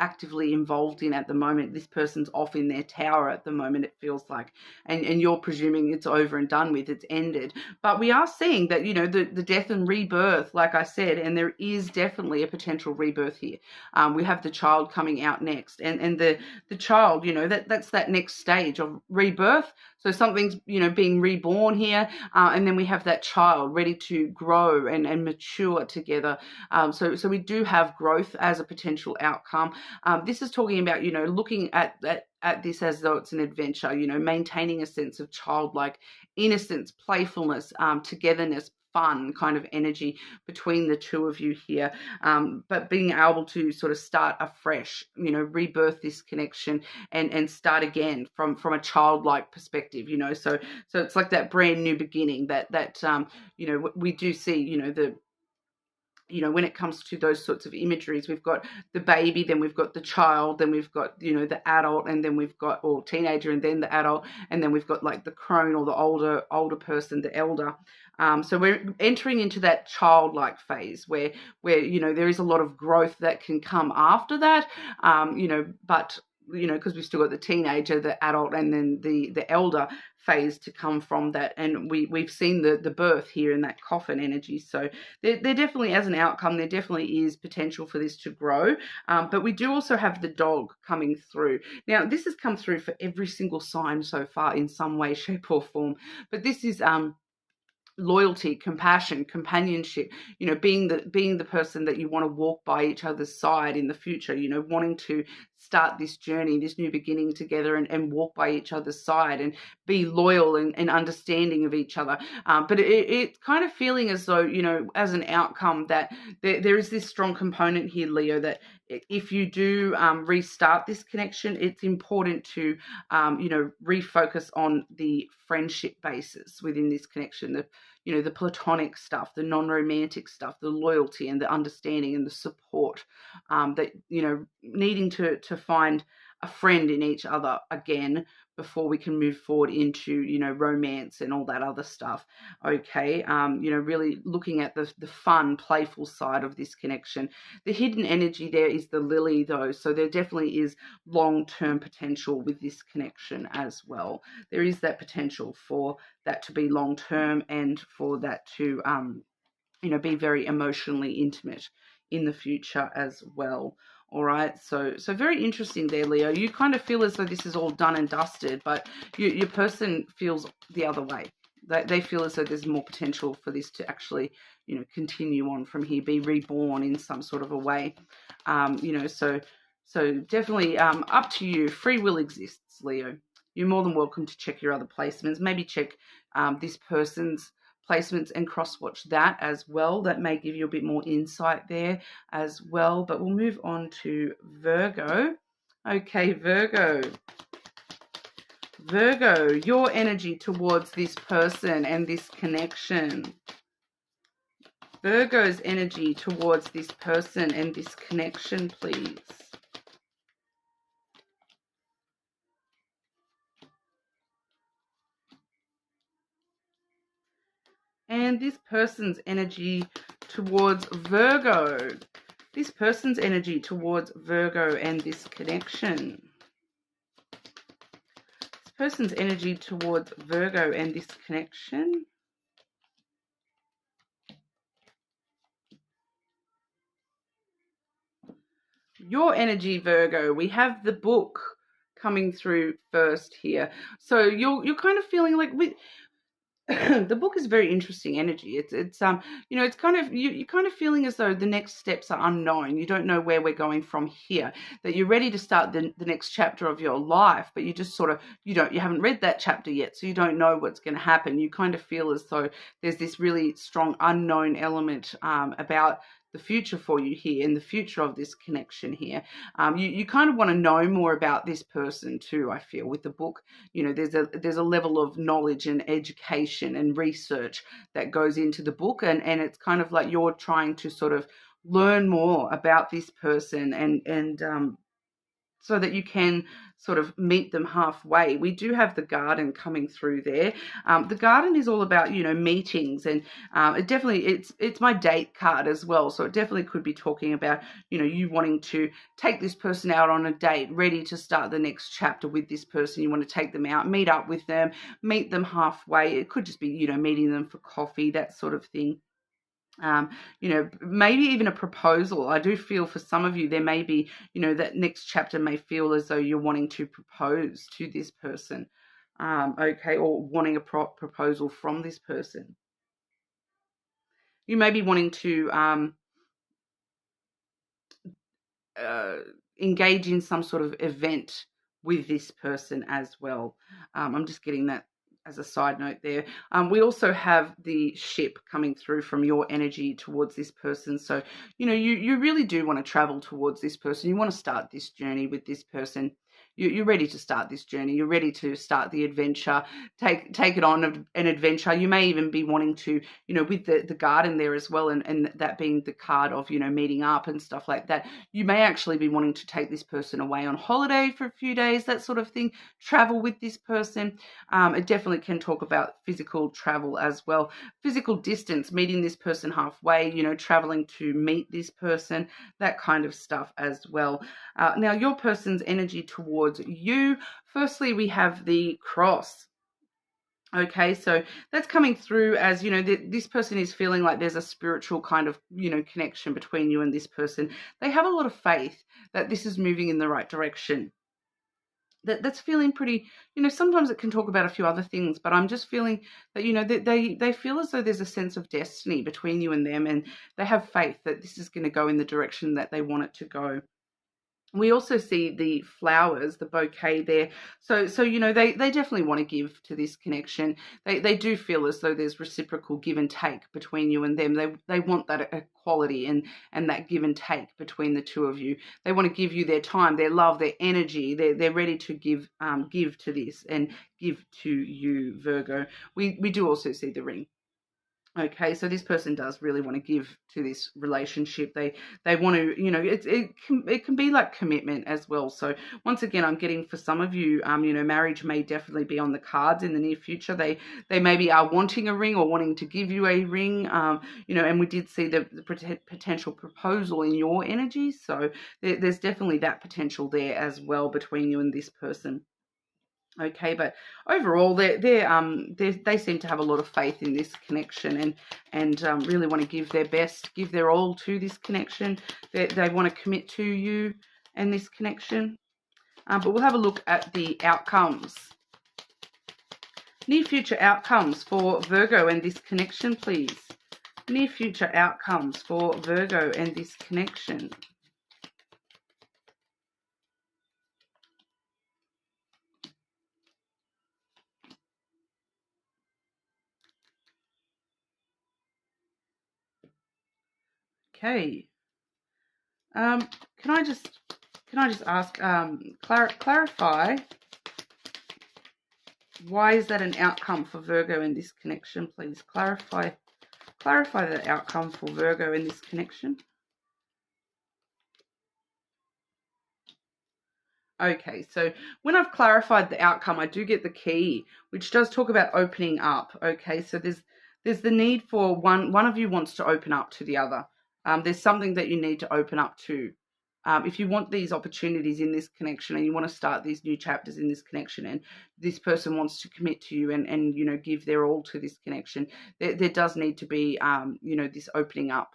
actively involved in at the moment. This person's off in their tower at the moment, it feels like, and you're presuming it's over and done with, it's ended. But we are seeing that, the death and rebirth, like I said, and there is definitely a potential rebirth here. We have the child coming out next, and the child, that's that next stage of rebirth. So something's, being reborn here, and then we have that child ready to grow and mature together. So we do have growth as a potential outcome. This is talking about, looking at this as though it's an adventure, maintaining a sense of childlike innocence, playfulness, togetherness, fun kind of energy between the two of you here, but being able to sort of start afresh, rebirth this connection and start again from a childlike perspective, so it's like that brand new beginning that we do see, when it comes to those sorts of imageries. We've got the baby, then we've got the child, then we've got, the adult, and then we've got, or teenager, and then the adult, and then we've got like the crone or the older person, the elder. So we're entering into that childlike phase where there is a lot of growth that can come after that, but because we've still got the teenager, the adult, and then the elder phase to come from that. And we've seen the birth here in that coffin energy. So there definitely, as an outcome, there definitely is potential for this to grow. But we do also have the dog coming through. Now, this has come through for every single sign so far in some way, shape or form. But this is loyalty, compassion, companionship, being the person that you want to walk by each other's side in the future, wanting to start this journey, this new beginning together, and walk by each other's side and be loyal and understanding of each other. But it's kind of feeling as though, as an outcome, that there is this strong component here, Leo, that if you do restart this connection, it's important to, refocus on the friendship basis within this connection, the platonic stuff, the non-romantic stuff, the loyalty and the understanding and the support, that, needing to find a friend in each other again before we can move forward into, romance and all that other stuff. Okay. Really looking at the fun, playful side of this connection. The hidden energy there is the lily though. So there definitely is long-term potential with this connection as well. There is that potential for that to be long-term and for that to, be very emotionally intimate in the future as well. All right, so very interesting there, Leo. You kind of feel as though this is all done and dusted, but your person feels the other way. They feel as though there's more potential for this to actually, continue on from here, be reborn in some sort of a way. So definitely up to you. Free will exists, Leo. You're more than welcome to check your other placements. Maybe check this person's placements and cross-watch that as well. That may give you a bit more insight there as well. But we'll move on to Virgo. Okay, Virgo, your energy towards this person and this connection. Virgo's energy towards this person and this connection, please. And this person's energy towards Virgo. This person's energy towards Virgo and this connection. This person's energy towards Virgo and this connection. Your energy, Virgo. We have the book coming through first here. So you're kind of feeling like the book is very interesting energy. It's it's kind of you're kind of feeling as though the next steps are unknown. You don't know where we're going from here. That you're ready to start the next chapter of your life, but you just sort of you haven't read that chapter yet, so you don't know what's going to happen. You kind of feel as though there's this really strong unknown element about the future for you here, in the future of this connection here. You kind of want to know more about this person too, I feel, with the book. There's a level of knowledge and education and research that goes into the book, and it's kind of like you're trying to sort of learn more about this person and so that you can sort of meet them halfway. We do have the garden coming through there. The garden is all about, meetings, and it definitely, it's my date card as well. So it definitely could be talking about, you wanting to take this person out on a date, ready to start the next chapter with this person. You want to take them out, meet up with them, meet them halfway. It could just be, meeting them for coffee, that sort of thing. Maybe even a proposal. I do feel for some of you, there may be, that next chapter may feel as though you're wanting to propose to this person, okay, or wanting a proposal from this person. You may be wanting to engage in some sort of event with this person as well. I'm just getting that as a side note there. We also have the ship coming through from your energy towards this person. So, you really do want to travel towards this person. You want to start this journey with this person. You're ready to start this journey. You're ready to start the adventure, take it on an adventure. You may even be wanting to, with the garden there as well, and that being the card of, meeting up and stuff like that. You may actually be wanting to take this person away on holiday for a few days, that sort of thing, travel with this person. It definitely can talk about physical travel as well. Physical distance, meeting this person halfway, traveling to meet this person, that kind of stuff as well. Now, your person's energy towards you. Firstly, we have the cross. Okay, so that's coming through as, this person is feeling like there's a spiritual kind of, connection between you and this person. They have a lot of faith that this is moving in the right direction. That's feeling pretty, sometimes it can talk about a few other things, but I'm just feeling that, they feel as though there's a sense of destiny between you and them, and they have faith that this is going to go in the direction that they want it to go. We also see the flowers, the bouquet there. So they definitely want to give to this connection. They do feel as though there's reciprocal give and take between you and them. They want that equality and that give and take between the two of you. They want to give you their time, their love, their energy. They're ready to give to this and give to you, Virgo. We do also see the ring. Okay, so this person does really want to give to this relationship. They want to, it can be like commitment as well. So once again, I'm getting for some of you, marriage may definitely be on the cards in the near future. They maybe are wanting a ring or wanting to give you a ring, and we did see the potential proposal in your energy. So there's definitely that potential there as well between you and this person. Okay, but overall, they seem to have a lot of faith in this connection and really want to give their best, give their all to this connection. They want to commit to you and this connection. But we'll have a look at the outcomes. Near future outcomes for Virgo and this connection, please. Near future outcomes for Virgo and this connection. Okay. Can I just ask, clarify, why is that an outcome for Virgo in this connection, please? Clarify the outcome for Virgo in this connection. Okay, so when I've clarified the outcome, I do get the key, which does talk about opening up. Okay, so there's the need for one of you wants to open up to the other. There's something that you need to open up to. If you want these opportunities in this connection and you want to start these new chapters in this connection, and this person wants to commit to you and give their all to this connection, there does need to be this opening up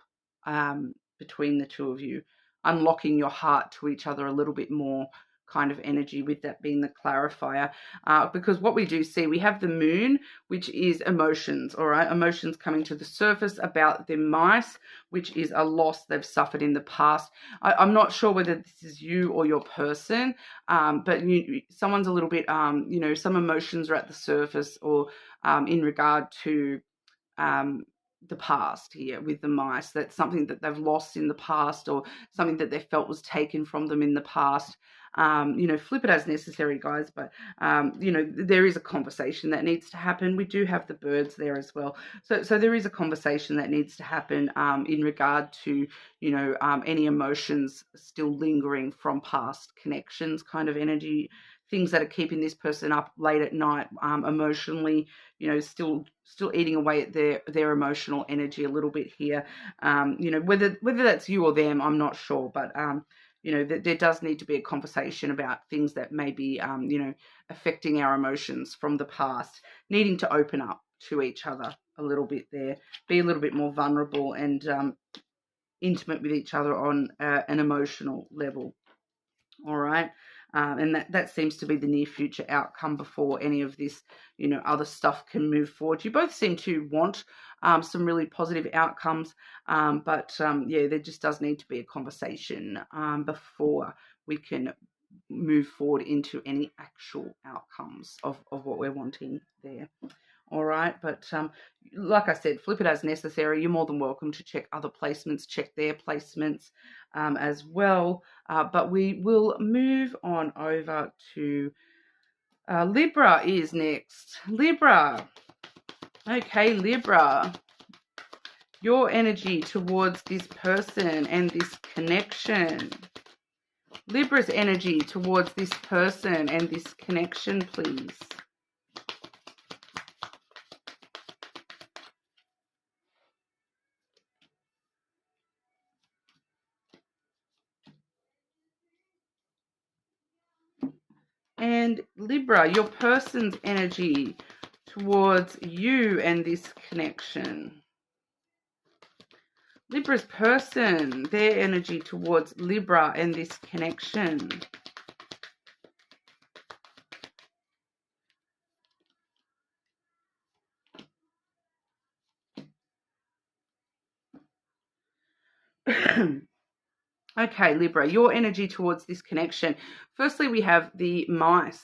between the two of you, unlocking your heart to each other a little bit more kind of energy, with that being the clarifier, because what we do see, we have the moon, which is emotions. All right, emotions coming to the surface about their mice, which is a loss they've suffered in the past. I'm not sure whether this is you or your person, but someone's a little bit some emotions are at the surface, or in regard to the past here with the mice. That's something that they've lost in the past, or something that they felt was taken from them in the past. Flip it as necessary, guys, but there is a conversation that needs to happen. We do have the birds there as well, so there is a conversation that needs to happen in regard to any emotions still lingering from past connections, kind of energy, things that are keeping this person up late at night, emotionally, still eating away at their emotional energy a little bit here. Whether that's you or them, I'm not sure, but there does need to be a conversation about things that may be, affecting our emotions from the past, needing to open up to each other a little bit there, be a little bit more vulnerable and intimate with each other on an emotional level. All right. And that seems to be the near future outcome before any of this, other stuff can move forward. You both seem to want some really positive outcomes, but there just does need to be a conversation before we can move forward into any actual outcomes of what we're wanting there. All right, but like I said, flip it as necessary. You're more than welcome to check other placements, check their placements as well. But we will move on over to Libra is next. Libra. Okay, Libra. Your energy towards this person and this connection. Libra's energy towards this person and this connection, please. And Libra, your person's energy towards you and this connection. Libra's person, their energy towards Libra and this connection. Okay, Libra, your energy towards this connection. Firstly, we have the mice.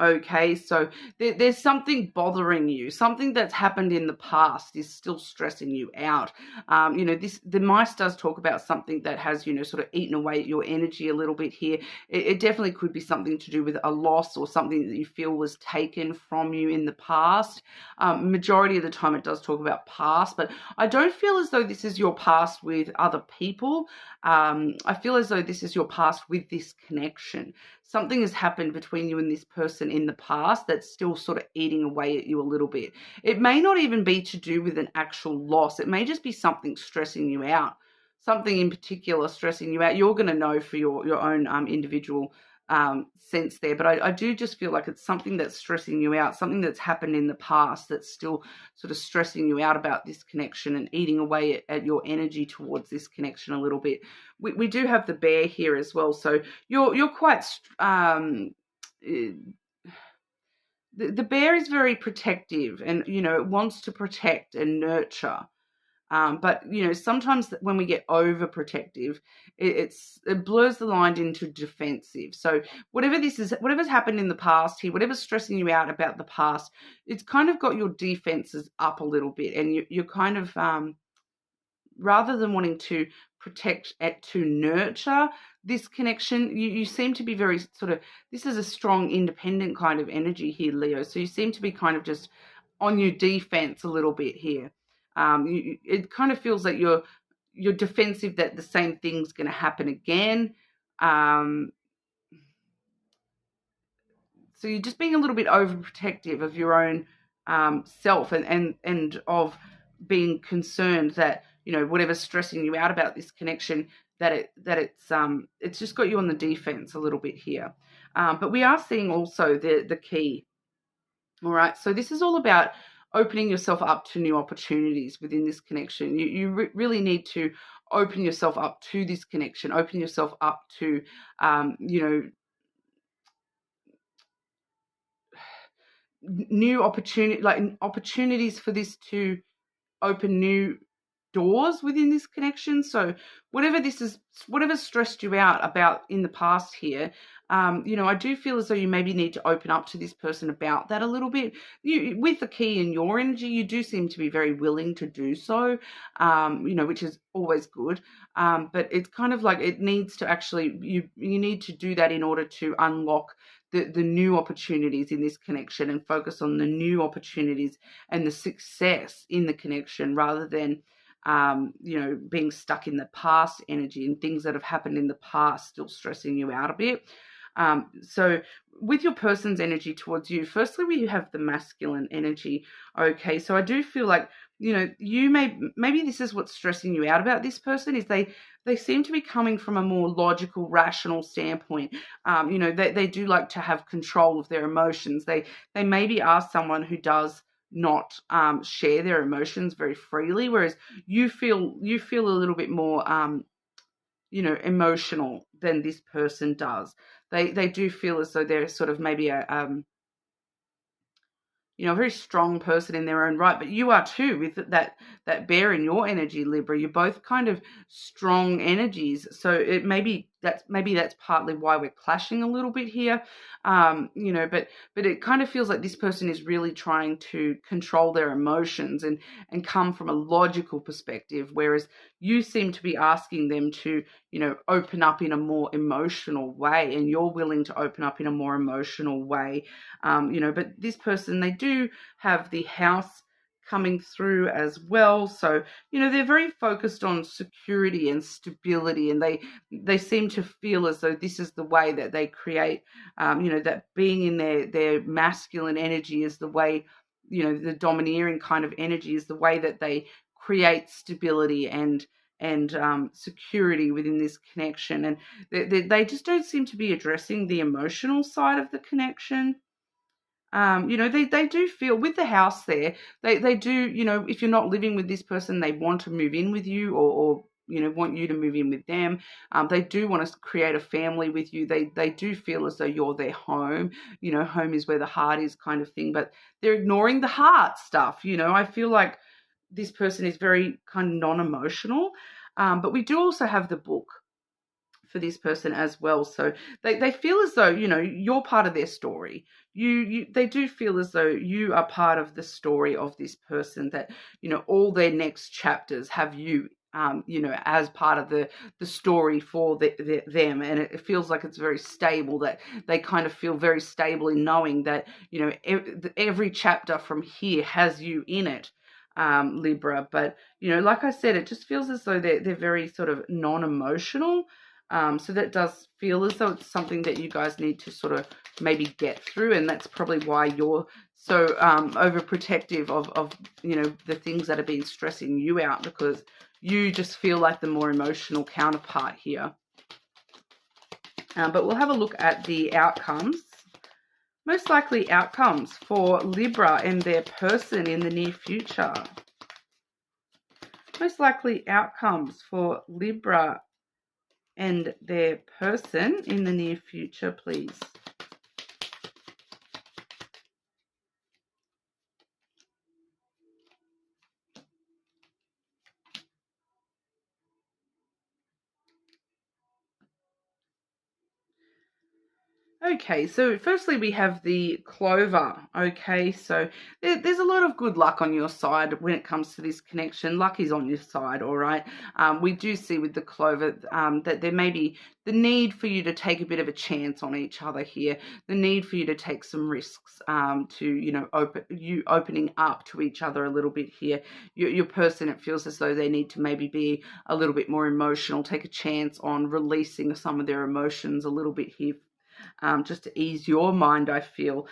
Okay, so there's something bothering you. Something that's happened in the past is still stressing you out. The mice does talk about something that has, sort of eaten away at your energy a little bit here. It definitely could be something to do with a loss or something that you feel was taken from you in the past. Majority of the time it does talk about past, but I don't feel as though this is your past with other people. I feel as though this is your past with this connection. Something has happened between you and this person in the past that's still sort of eating away at you a little bit. It may not even be to do with an actual loss. It may just be something stressing you out, something in particular stressing you out. You're going to know for your own individual sense there, but I do just feel like it's something that's stressing you out, something that's happened in the past that's still sort of stressing you out about this connection and eating away at your energy towards this connection a little bit. We do have the bear here as well, so you're quite the bear is very protective, and it wants to protect and nurture. But sometimes when we get overprotective, it blurs the line into defensive. So whatever's happened in the past here, whatever's stressing you out about the past, it's kind of got your defenses up a little bit, and you're kind of rather than wanting to protect to nurture this connection, you seem to be very sort of, this is a strong independent kind of energy here, Leo. So you seem to be kind of just on your defense a little bit here. It kind of feels like you're defensive that the same thing's going to happen again. So you're just being a little bit overprotective of your own self and of being concerned that whatever's stressing you out about this connection, that it's just got you on the defense a little bit here. But we are seeing also the key. All right, so this is all about opening yourself up to new opportunities within this connection. You really need to open yourself up to this connection, open yourself up to, new opportunities for this to open new doors within this connection. So whatever stressed you out about in the past here, I do feel as though you maybe need to open up to this person about that a little bit. With the key in your energy, you do seem to be very willing to do so, which is always good. But it's kind of like it needs to actually, you need to do that in order to unlock the new opportunities in this connection and focus on the new opportunities and the success in the connection rather than being stuck in the past energy and things that have happened in the past still stressing you out a bit. So with your person's energy towards you, firstly, we have the masculine energy. Okay, so I do feel like, you maybe this is what's stressing you out about this person is they seem to be coming from a more logical, rational standpoint. They do like to have control of their emotions. They maybe are someone who does not share their emotions very freely, whereas you feel a little bit more emotional than this person does. They do feel as though they're sort of maybe a very strong person in their own right, but you are too with that bear in your energy, Libra. You're both kind of strong energies, so it maybe that's partly why we're clashing a little bit here, but it kind of feels like this person is really trying to control their emotions and come from a logical perspective, whereas you seem to be asking them to open up in a more emotional way, and you're willing to open up in a more emotional way. But this person, they do have the house coming through as well. So, they're very focused on security and stability, and they seem to feel as though this is the way that they create, that being in their masculine energy is the way, the domineering kind of energy is the way that they create stability and security within this connection. And they just don't seem to be addressing the emotional side of the connection. They do feel with the house there, they do, if you're not living with this person, they want to move in with you or want you to move in with them. They do want to create a family with you. They do feel as though you're their home. Home is where the heart is kind of thing, but they're ignoring the heart stuff. I feel like this person is very kind of non-emotional. But we do also have the book for this person as well. So they feel as though, you're part of their story. They do feel as though you are part of the story of this person, that, all their next chapters have you, as part of the story for them. And it feels like it's very stable, that they kind of feel very stable in knowing that, every chapter from here has you in it. Libra, but like I said, it just feels as though they're very sort of non-emotional. So that does feel as though it's something that you guys need to sort of maybe get through, and that's probably why you're so overprotective of the things that have been stressing you out, because you just feel like the more emotional counterpart here. But we'll have a look at the outcomes. Most likely outcomes for Libra and their person in the near future. Most likely outcomes for Libra and their person in the near future, please. Okay, so firstly we have the Clover. Okay, so there's a lot of good luck on your side when it comes to this connection. Luck is on your side, all right. We do see with the Clover that there may be the need for you to take a bit of a chance on each other here, the need for you to take some risks, to opening up to each other a little bit here. Your person, it feels as though they need to maybe be a little bit more emotional, take a chance on releasing some of their emotions a little bit here. Just to ease your mind, I feel.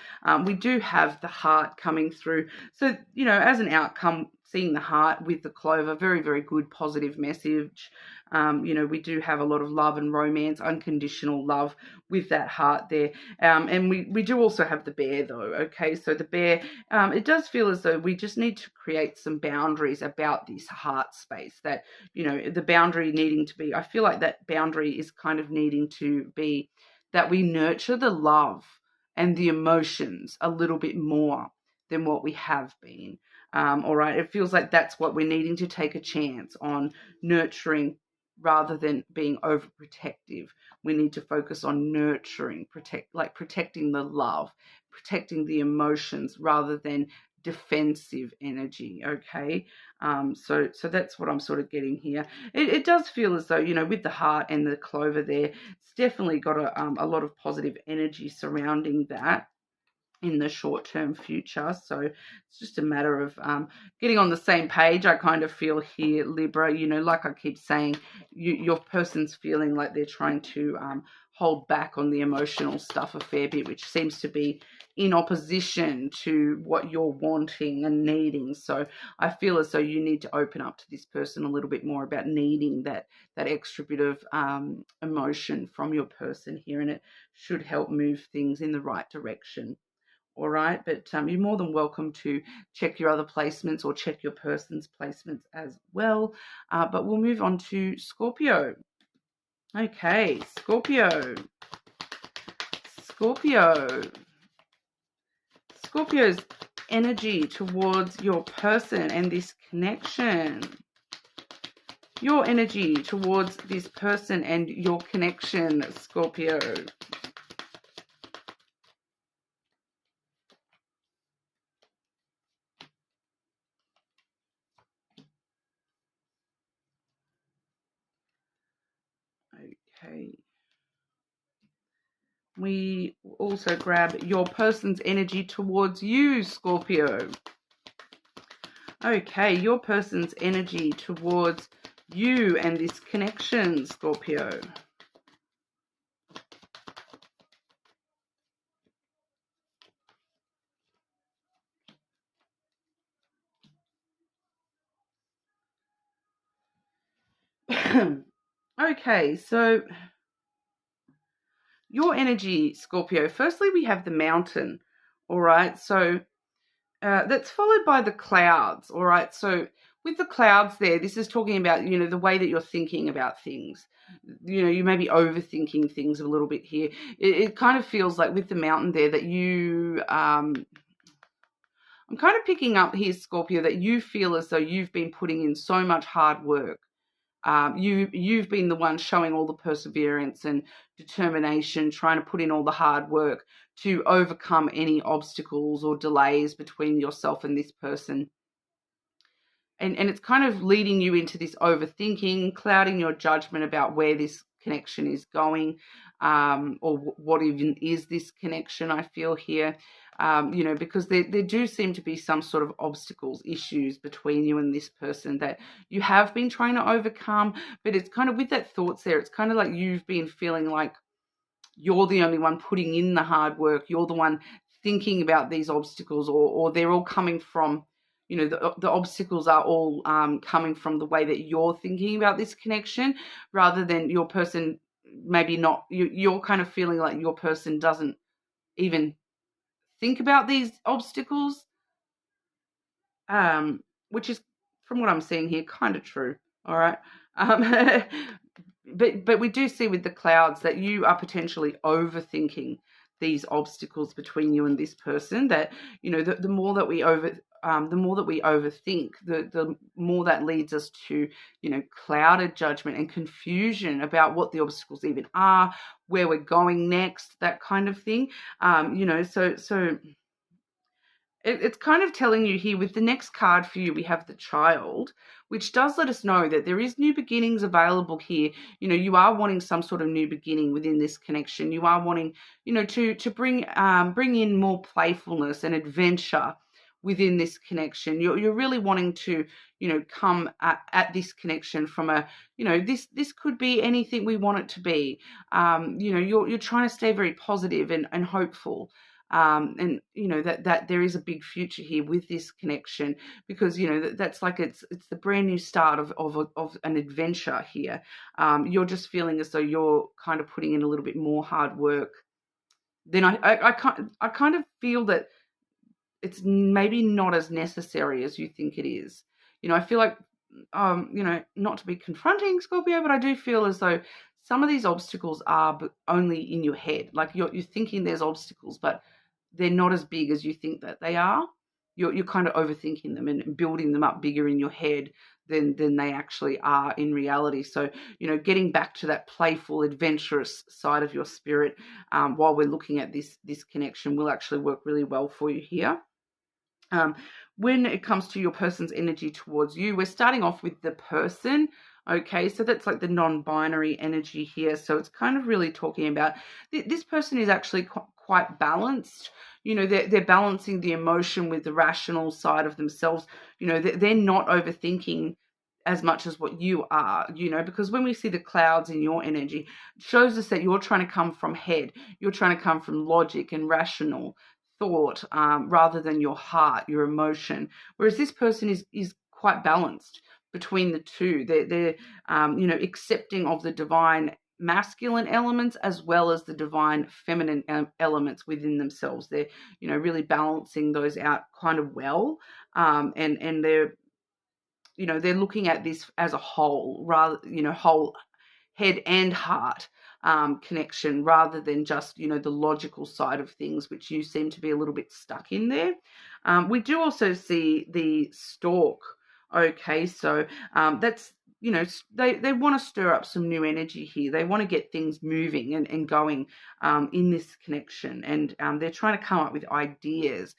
We do have the heart coming through. So, as an outcome, seeing the heart with the Clover, very, very good positive message. We do have a lot of love and romance, unconditional love with that heart there. And we do also have the bear though, okay? So the bear, it does feel as though we just need to create some boundaries about this heart space, that, the boundary needing to be, I feel like that boundary is kind of needing to be that we nurture the love and the emotions a little bit more than what we have been. All right, it feels like that's what we're needing to take a chance on nurturing rather than being overprotective. We need to focus on nurturing, protecting the love, protecting the emotions rather than defensive energy. Okay, so that's what I'm sort of getting here. It does feel as though, you know, with the heart and the clover there, it's definitely got a lot of positive energy surrounding that in the short-term future. So it's just a matter of getting on the same page. I kind of feel here, Libra, you know, like I keep saying, your person's feeling like they're trying to hold back on the emotional stuff a fair bit, which seems to be in opposition to what you're wanting and needing. So I feel as though you need to open up to this person a little bit more about needing that extra bit of emotion from your person here, and it should help move things in the right direction. All right, but you're more than welcome to check your other placements or check your person's placements as well. But we'll move on to Scorpio. Okay, Scorpio. Scorpio's energy towards your person and this connection. Your energy towards this person and your connection, Scorpio. Okay. We also grab your person's energy towards you, Scorpio. Okay, your person's energy towards you and this connection, Scorpio. Okay, so your energy, Scorpio. Firstly, we have the mountain. All right, so that's followed by the clouds. All right, so with the clouds there, this is talking about, you know, the way that you're thinking about things. You know, you may be overthinking things a little bit here. It kind of feels like with the mountain there that you, I'm kind of picking up here, Scorpio, that you feel as though you've been putting in so much hard work. You've been the one showing all the perseverance and determination, trying to put in all the hard work to overcome any obstacles or delays between yourself and this person. And it's kind of leading you into this overthinking, clouding your judgment about where this connection is going, or what even is this connection, I feel here. You know, because there do seem to be some sort of obstacles, issues between you and this person that you have been trying to overcome. But it's kind of with that thoughts there, it's kind of like you've been feeling like you're the only one putting in the hard work. You're the one thinking about these obstacles, or they're all coming from, you know, the obstacles are all coming from the way that you're thinking about this connection, rather than your person maybe not, you're kind of feeling like your person doesn't even think about these obstacles, which is, from what I'm seeing here, kind of true. All right. But we do see with the clouds that you are potentially overthinking these obstacles between you and this person. That, you know, the more that we overthink, the more that leads us to, you know, clouded judgment and confusion about what the obstacles even are, where we're going next, that kind of thing. You know, so it's kind of telling you here with the next card for you, we have the Child, which does let us know that there is new beginnings available here. You know, you are wanting some sort of new beginning within this connection. You are wanting, you know, to bring in more playfulness and adventure within this connection. You're really wanting to, you know, come at this connection from a, you know, this could be anything we want it to be. You know, you're trying to stay very positive and hopeful. And you know that there is a big future here with this connection, because, you know, that's like it's the brand new start of an adventure here. You're just feeling as though you're kind of putting in a little bit more hard work. Then I kind of feel that it's maybe not as necessary as you think it is. You know, I feel like, you know, not to be confronting, Scorpio, but I do feel as though some of these obstacles are only in your head. Like you're thinking there's obstacles, but they're not as big as you think that they are. you're kind of overthinking them and building them up bigger in your head than they actually are in reality. So, getting back to that playful, adventurous side of your spirit while we're looking at this connection will actually work really well for you here. When it comes to your person's energy towards you, we're starting off with the person. Okay, so that's like the non-binary energy here. So it's kind of really talking about this person is actually quite balanced. They're balancing the emotion with the rational side of themselves. They're not overthinking as much as what you are, because when we see the clouds in your energy, it shows us that you're trying to come from head. You're trying to come from logic and rational thought rather than your heart, your emotion. Whereas this person is quite balanced between the two. They're accepting of the divine masculine elements as well as the divine feminine elements within themselves. They're really balancing those out kind of well, and they're looking at this as a whole, rather whole head and heart connection, rather than just the logical side of things, which you seem to be a little bit stuck in there. We do also see the stork. Okay, so that's they want to stir up some new energy here. They want to get things moving and going in this connection, and they're trying to come up with ideas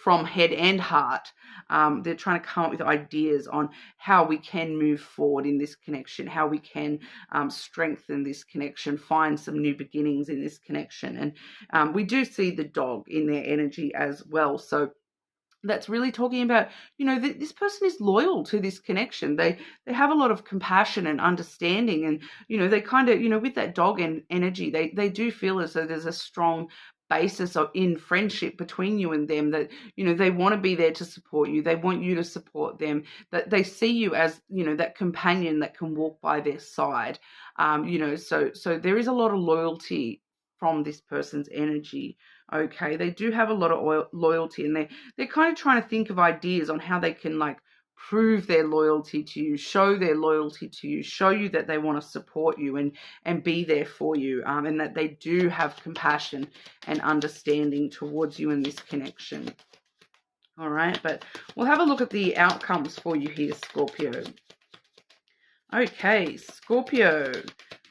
from head and heart. They're trying to come up with ideas on how we can move forward in this connection, how we can strengthen this connection, find some new beginnings in this connection. And we do see the dog in their energy as well. So that's really talking about, this person is loyal to this connection. They have a lot of compassion and understanding, and, they kind of, with that dog and energy, they do feel as though there's a strong basis in friendship between you and them, that, they want to be there to support you. They want you to support them, that they see you as, that companion that can walk by their side. So there is a lot of loyalty from this person's energy. Okay, they do have a lot of loyalty, and they're kind of trying to think of ideas on how they can prove their loyalty to you, show their loyalty to you, show you that they want to support you and be there for you, and that they do have compassion and understanding towards you in this connection. All right, but we'll have a look at the outcomes for you here, Scorpio. Okay, Scorpio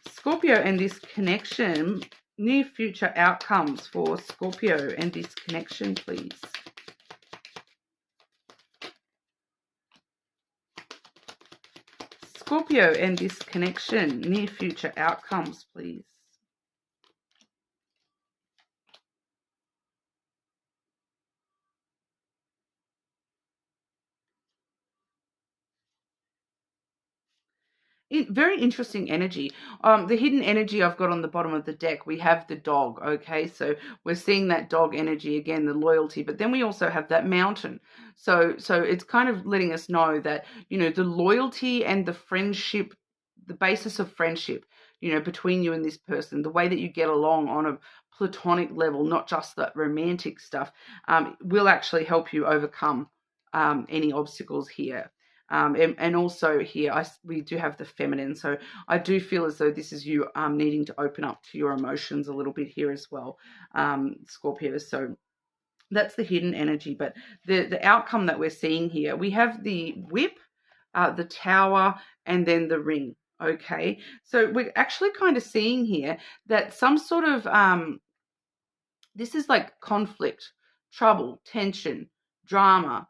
and this connection. Near future outcomes for Scorpio and this connection, please. Scorpio and this connection, near future outcomes, please. Very interesting energy. The hidden energy I've got on the bottom of the deck, we have the dog, okay? So we're seeing that dog energy again, the loyalty, but then we also have that mountain. So it's kind of letting us know that, the loyalty and the friendship, the basis of friendship, between you and this person, the way that you get along on a platonic level, not just that romantic stuff, will actually help you overcome any obstacles here. And also here, we do have the feminine. So I do feel as though this is you needing to open up to your emotions a little bit here as well, Scorpio. So that's the hidden energy. But the outcome that we're seeing here, we have the whip, the tower, and then the ring. Okay. So we're actually kind of seeing here that some sort of, this is like conflict, trouble, tension, drama,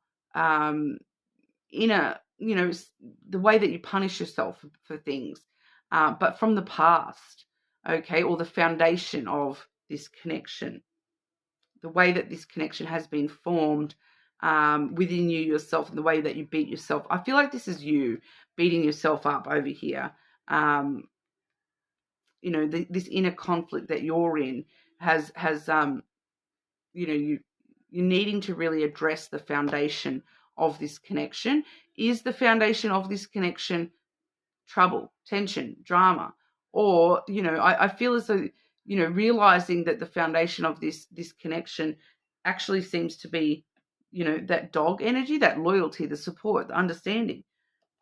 inner, the way that you punish yourself for things, but from the past, okay, or the foundation of this connection, the way that this connection has been formed within you yourself, and the way that you beat yourself. I feel like this is you beating yourself up over here. This inner conflict that you're in has you're needing to really address the foundation of this connection. Is the foundation of this connection trouble, tension, drama? Or, I feel as though, realizing that the foundation of this connection actually seems to be, that dog energy, that loyalty, the support, the understanding,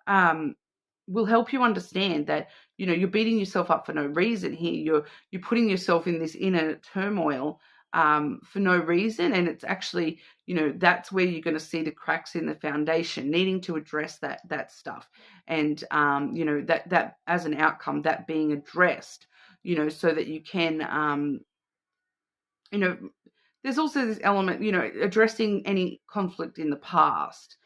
will help you understand that, you're beating yourself up for no reason here. You're putting yourself in this inner turmoil for no reason. And it's actually, that's where you're going to see the cracks in the foundation, needing to address that stuff. And, that as an outcome, that being addressed, so that you can, there's also this element, addressing any conflict in the past.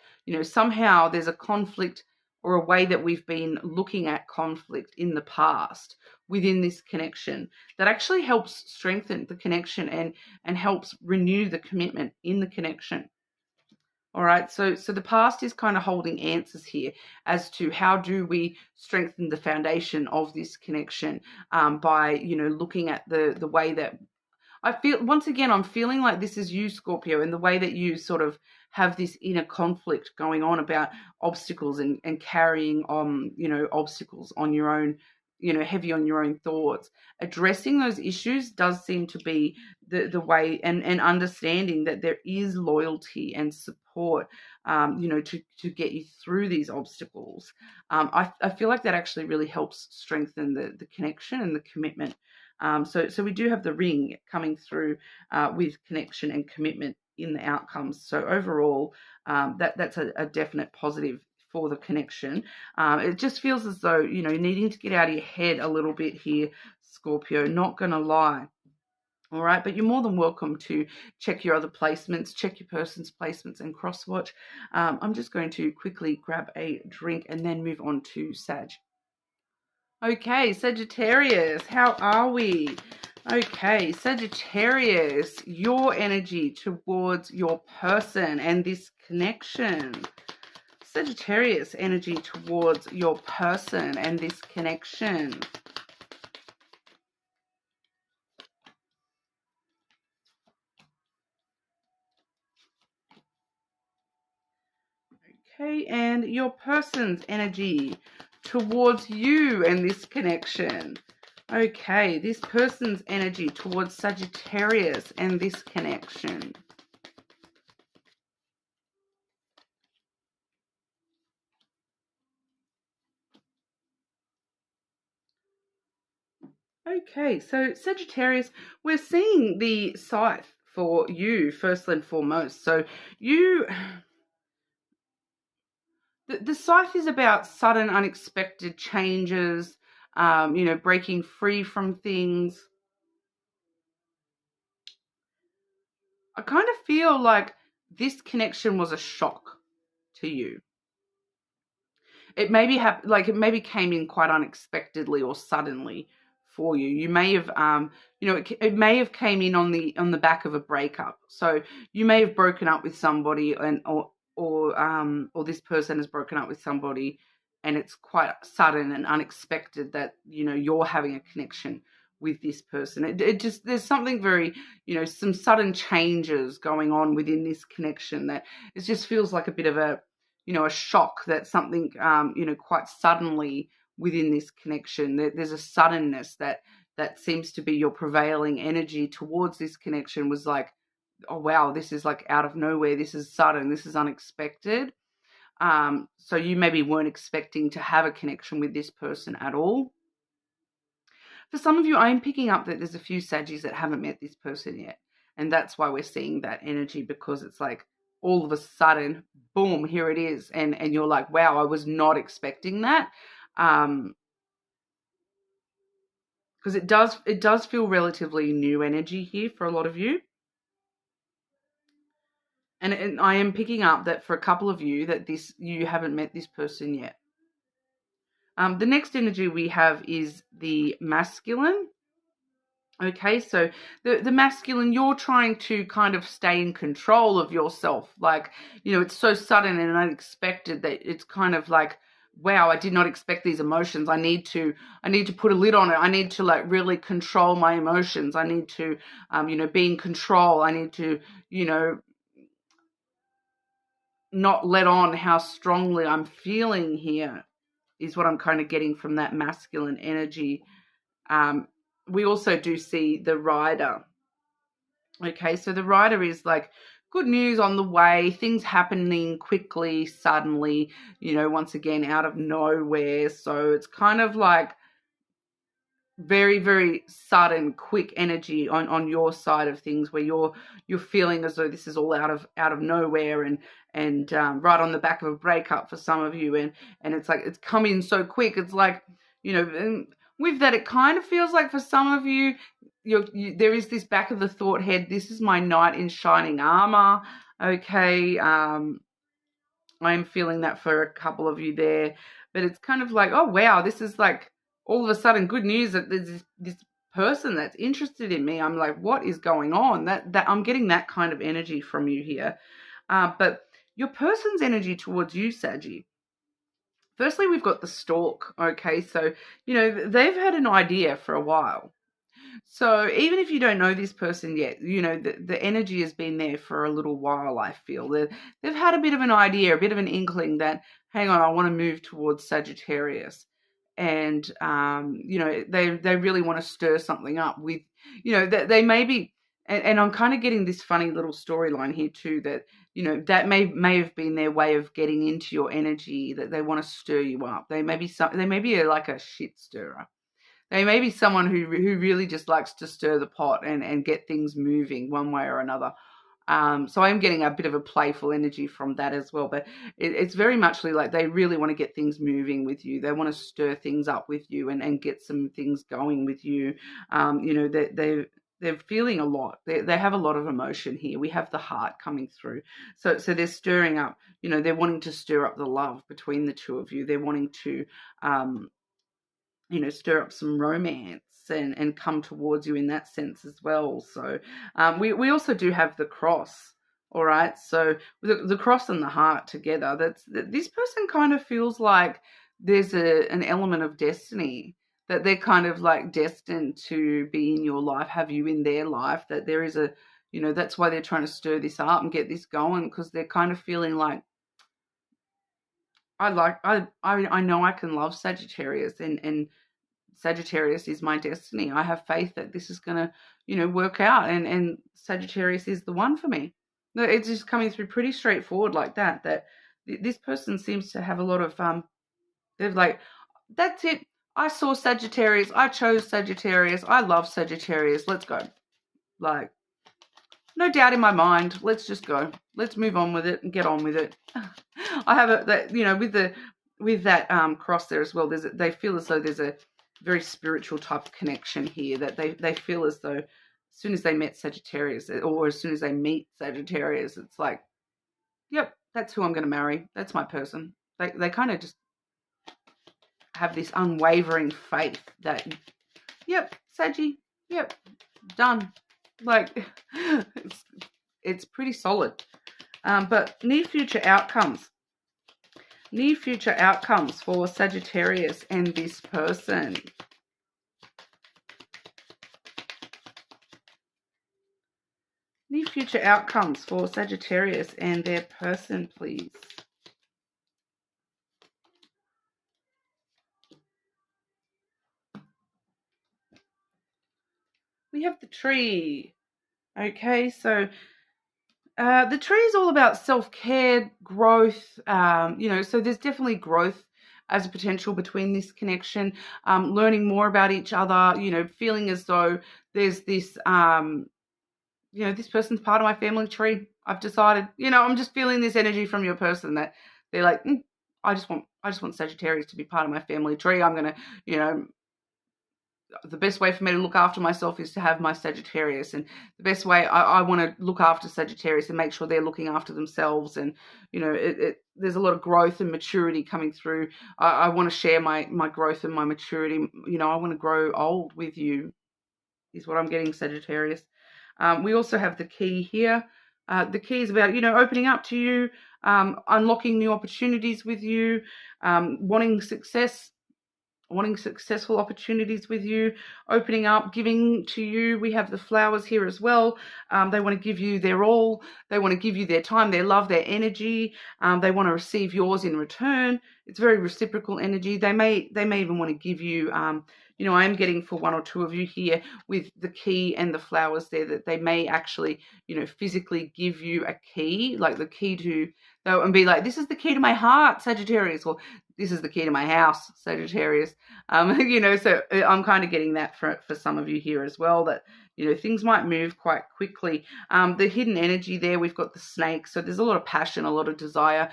Somehow there's a conflict or a way that we've been looking at conflict in the past within this connection that actually helps strengthen the connection and helps renew the commitment in the connection. All right, so the past is kind of holding answers here as to how do we strengthen the foundation of this connection, by looking at the way that I feel. Once again, I'm feeling like this is you, Scorpio, and the way that you sort of have this inner conflict going on about obstacles and carrying on, obstacles on your own, heavy on your own thoughts. Addressing those issues does seem to be the way, and understanding that there is loyalty and support, to get you through these obstacles. I feel like that actually really helps strengthen the connection and the commitment. So we do have the ring coming through with connection and commitment in the outcomes. So overall, that's a definite positive for the connection. It just feels as though, needing to get out of your head a little bit here, Scorpio, not going to lie. All right, but you're more than welcome to check your other placements, check your person's placements and cross-watch. I'm just going to quickly grab a drink and then move on to Sag. Okay, Sagittarius, how are we? Okay, Sagittarius, your energy towards your person and this connection. Sagittarius, energy towards your person and this connection. Okay, and your person's energy towards you and this connection. Okay, this person's energy towards Sagittarius and this connection. Okay, so Sagittarius, we're seeing the scythe for you first and foremost. So the scythe is about sudden, unexpected changes, breaking free from things. I kind of feel like this connection was a shock to you. It maybe came in quite unexpectedly or suddenly for you. You may have, it may have came in on the back of a breakup. So you may have broken up with somebody, or this person has broken up with somebody, and it's quite sudden and unexpected that you're having a connection with this person. It just, there's something very, some sudden changes going on within this connection that it just feels like a bit of a shock, that something, quite suddenly within this connection, there's a suddenness that seems to be your prevailing energy towards this connection, was like, oh, wow, this is like out of nowhere. This is sudden. This is unexpected. So you maybe weren't expecting to have a connection with this person at all. For some of you, I am picking up that there's a few Saggies that haven't met this person yet. And that's why we're seeing that energy, because it's like all of a sudden, boom, here it is. And you're like, wow, I was not expecting that. Because it does feel relatively new energy here for a lot of you. And I am picking up that for a couple of you, that you haven't met this person yet. The next energy we have is the masculine. Okay, so the masculine, you're trying to kind of stay in control of yourself. Like, it's so sudden and unexpected that it's kind of like, wow, I did not expect these emotions. I need to put a lid on it. I need to like really control my emotions. I need to, be in control. I need to, not let on how strongly I'm feeling here, is what I'm kind of getting from that masculine energy. We also do see the rider. Okay, so the rider is like good news on the way, things happening quickly, suddenly, once again, out of nowhere. So it's kind of like very, very sudden, quick energy on your side of things, where you're feeling as though this is all out of nowhere, and right on the back of a breakup for some of you, and it's like it's coming so quick. It's like, and with that, it kind of feels like for some of you, there is this back of the thought head. This is my knight in shining armor. Okay, I'm feeling that for a couple of you there, but it's kind of like, oh wow, this is like all of a sudden good news that there's this person that's interested in me. I'm like, what is going on? That I'm getting that kind of energy from you here. But your person's energy towards you, Saggy. Firstly, we've got the stalk. Okay, so they've had an idea for a while. So even if you don't know this person yet, the energy has been there for a little while, I feel. They've had a bit of an idea, a bit of an inkling that, hang on, I want to move towards Sagittarius. And, they really want to stir something up with, they may be, and I'm kind of getting this funny little storyline here too, that, that may have been their way of getting into your energy, that they want to stir you up. They may be like a shit stirrer. They may be someone who really just likes to stir the pot and get things moving one way or another. So I'm getting a bit of a playful energy from that as well. But it's very much like they really want to get things moving with you. They want to stir things up with you and get some things going with you. They're feeling a lot. They have a lot of emotion here. We have the heart coming through. So they're stirring up, they're wanting to stir up the love between the two of you. They're wanting to stir up some romance and come towards you in that sense as well. So we also do have the cross. All right. So the cross and the heart together, this person kind of feels like there's an element of destiny, that they're kind of like destined to be in your life, have you in their life, that there is that's why they're trying to stir this up and get this going, because they're kind of feeling like, I know I can love Sagittarius, and Sagittarius is my destiny. I have faith that this is going to, work out, and Sagittarius is the one for me. It's just coming through pretty straightforward like that this person seems to have a lot of, they're like, that's it. I saw Sagittarius. I chose Sagittarius. I love Sagittarius. Let's go. Like, no doubt in my mind. Let's just go. Let's move on with it and get on with it. I have with that cross there as well. They feel as though there's a very spiritual type of connection here, that they feel as though as soon as they met Sagittarius, or as soon as they meet Sagittarius, it's like, yep, that's who I'm going to marry. That's my person. They kind of just have this unwavering faith that, yep, Saggy, yep, done. Like, it's pretty solid. But near future outcomes for Sagittarius and this person. Near future outcomes for Sagittarius and their person, please. We have the tree. Okay, so the tree is all about self-care, growth, so there's definitely growth as a potential between this connection, learning more about each other, feeling as though there's this, this person's part of my family tree. I've decided, I'm just feeling this energy from your person that they're like, I just want Sagittarius to be part of my family tree. I'm going to, the best way for me to look after myself is to have my Sagittarius, and the best way I want to look after Sagittarius and make sure they're looking after themselves, and there's a lot of growth and maturity coming through. I want to share my growth and my maturity. I want to grow old with you is what I'm getting, Sagittarius. We also have the key here. The key is about opening up to you, unlocking new opportunities with you, wanting successful opportunities with you, opening up, giving to you. We have the flowers here as well. They want to give you their all. They want to give you their time, their love, their energy. They want to receive yours in return. It's very reciprocal energy. They may even want to give you, you know, I am getting for one or two of you here with the key and the flowers there, that they may actually, you know, physically give you a key, like the key to, and be like, this is the key to my heart, Sagittarius, or this is the key to my house, Sagittarius. You know, so I'm kind of getting that for some of you here as well, that, you know, things might move quite quickly. The hidden energy there, we've got the snake. So there's a lot of passion, a lot of desire,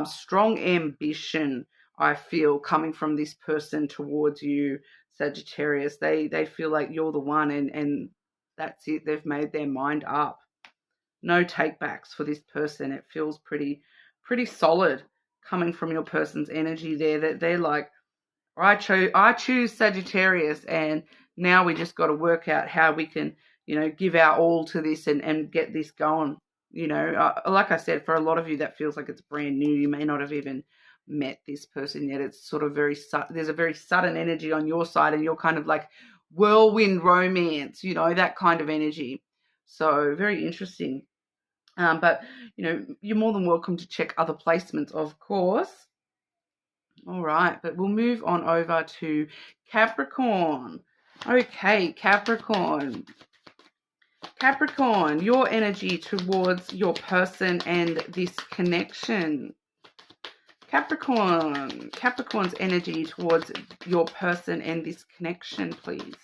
strong ambition, I feel, coming from this person towards you, Sagittarius. They feel like you're the one, and that's it. They've made their mind up. No takebacks for this person. It feels pretty solid coming from your person's energy there, that they're like, I choose Sagittarius, and now we just got to work out how we can, you know, give our all to this and get this going. You know, like I said, for a lot of you, that feels like it's brand new. You may not have even met this person yet. It's sort of there's a very sudden energy on your side, and you're kind of like whirlwind romance, you know, that kind of energy. So very interesting. But, you know, you're more than welcome to check other placements, of course. All right, but we'll move on over to Capricorn. Okay, Capricorn. Capricorn, your energy towards your person and this connection. Capricorn's energy towards your person and this connection, please.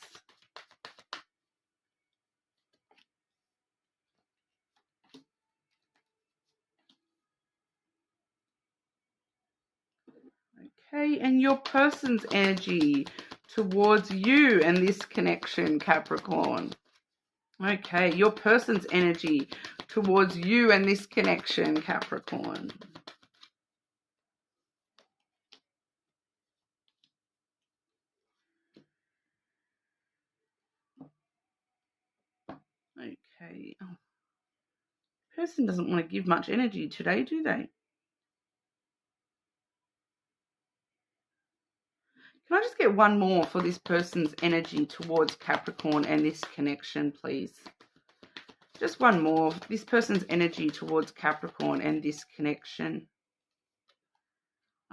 Okay, and your person's energy towards you and this connection, Capricorn. Okay, your person's energy towards you and this connection, Capricorn. Okay. Oh. Person doesn't want to give much energy today, do they? Can I just get one more for this person's energy towards Capricorn and this connection, please? Just one more. This person's energy towards Capricorn and this connection.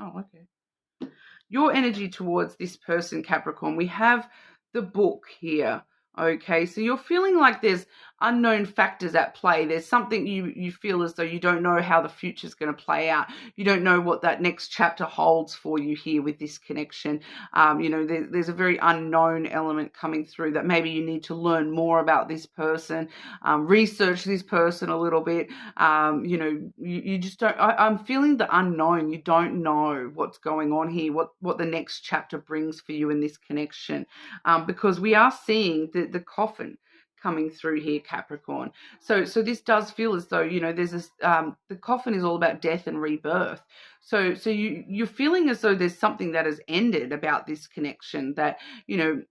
Oh, okay. Your energy towards this person, Capricorn. We have the book here. Okay, so you're feeling like there's unknown factors at play. There's something you feel as though you don't know how the future's going to play out. You don't know what that next chapter holds for you here with this connection. You know, there's a very unknown element coming through, that maybe you need to learn more about this person, research this person a little bit. You know, you just don't, I'm feeling the unknown. You don't know what's going on here, what the next chapter brings for you in this connection, because we are seeing the coffin coming through here, Capricorn. So this does feel as though, you know, there's this, the coffin is all about death and rebirth. So you're feeling as though there's something that has ended about this connection, that, you know,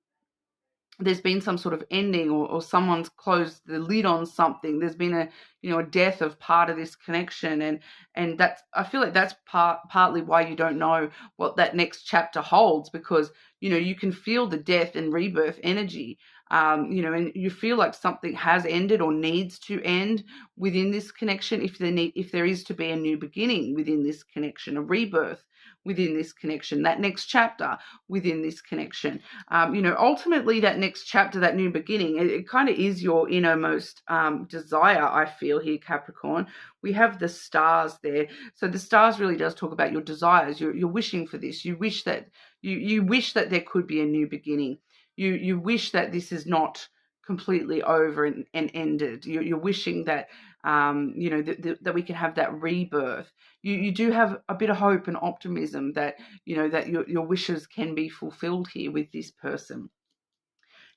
there's been some sort of ending, or someone's closed the lid on something. There's been a, you know, a death of part of this connection, and that's, I feel like that's partly why you don't know what that next chapter holds, because, you know, you can feel the death and rebirth energy, you know, and you feel like something has ended or needs to end within this connection. If there is to be a new beginning within this connection, a rebirth within this connection, that next chapter within this connection. You know, ultimately that next chapter, that new beginning, it kind of is your innermost desire, I feel here, Capricorn. We have the stars there. So the stars really does talk about your desires. You're wishing for this. You wish that you wish that there could be a new beginning. You wish that this is not completely over and ended. You're wishing that, you know, that we can have that rebirth. You do have a bit of hope and optimism that, you know, that your wishes can be fulfilled here with this person.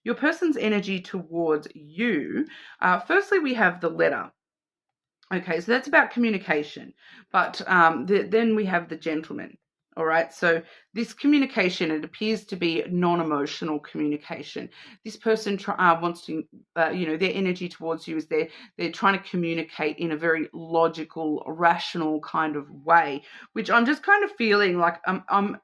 Your person's energy towards you. Firstly, we have the letter. Okay, so that's about communication. But then we have the gentleman. All right, so this communication, it appears to be non-emotional communication. This person wants to, you know, their energy towards you is they're trying to communicate in a very logical, rational kind of way, which I'm just kind of feeling like I'm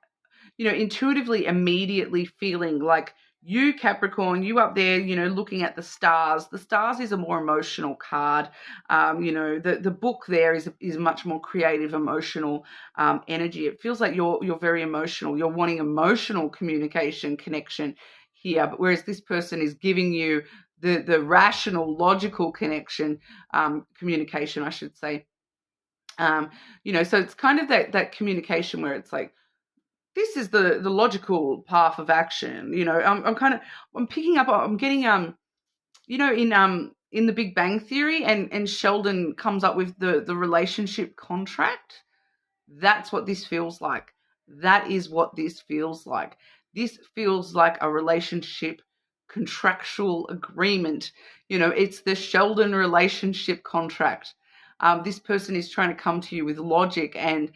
you know, intuitively, immediately feeling like You, Capricorn, you up there, looking at the stars. The stars is a more emotional card. The book there is much more creative, emotional energy. It feels like you're very emotional. You're wanting emotional communication, connection here. But whereas this person is giving you the rational, logical connection, communication, I should say. So it's kind of that communication where it's like, this is the logical path of action. I'm picking up, I'm getting, in the Big Bang Theory, and Sheldon comes up with the relationship contract. That's what this feels like. That is what this feels like. This feels like a relationship contractual agreement. It's the Sheldon relationship contract. This person is trying to come to you with logic and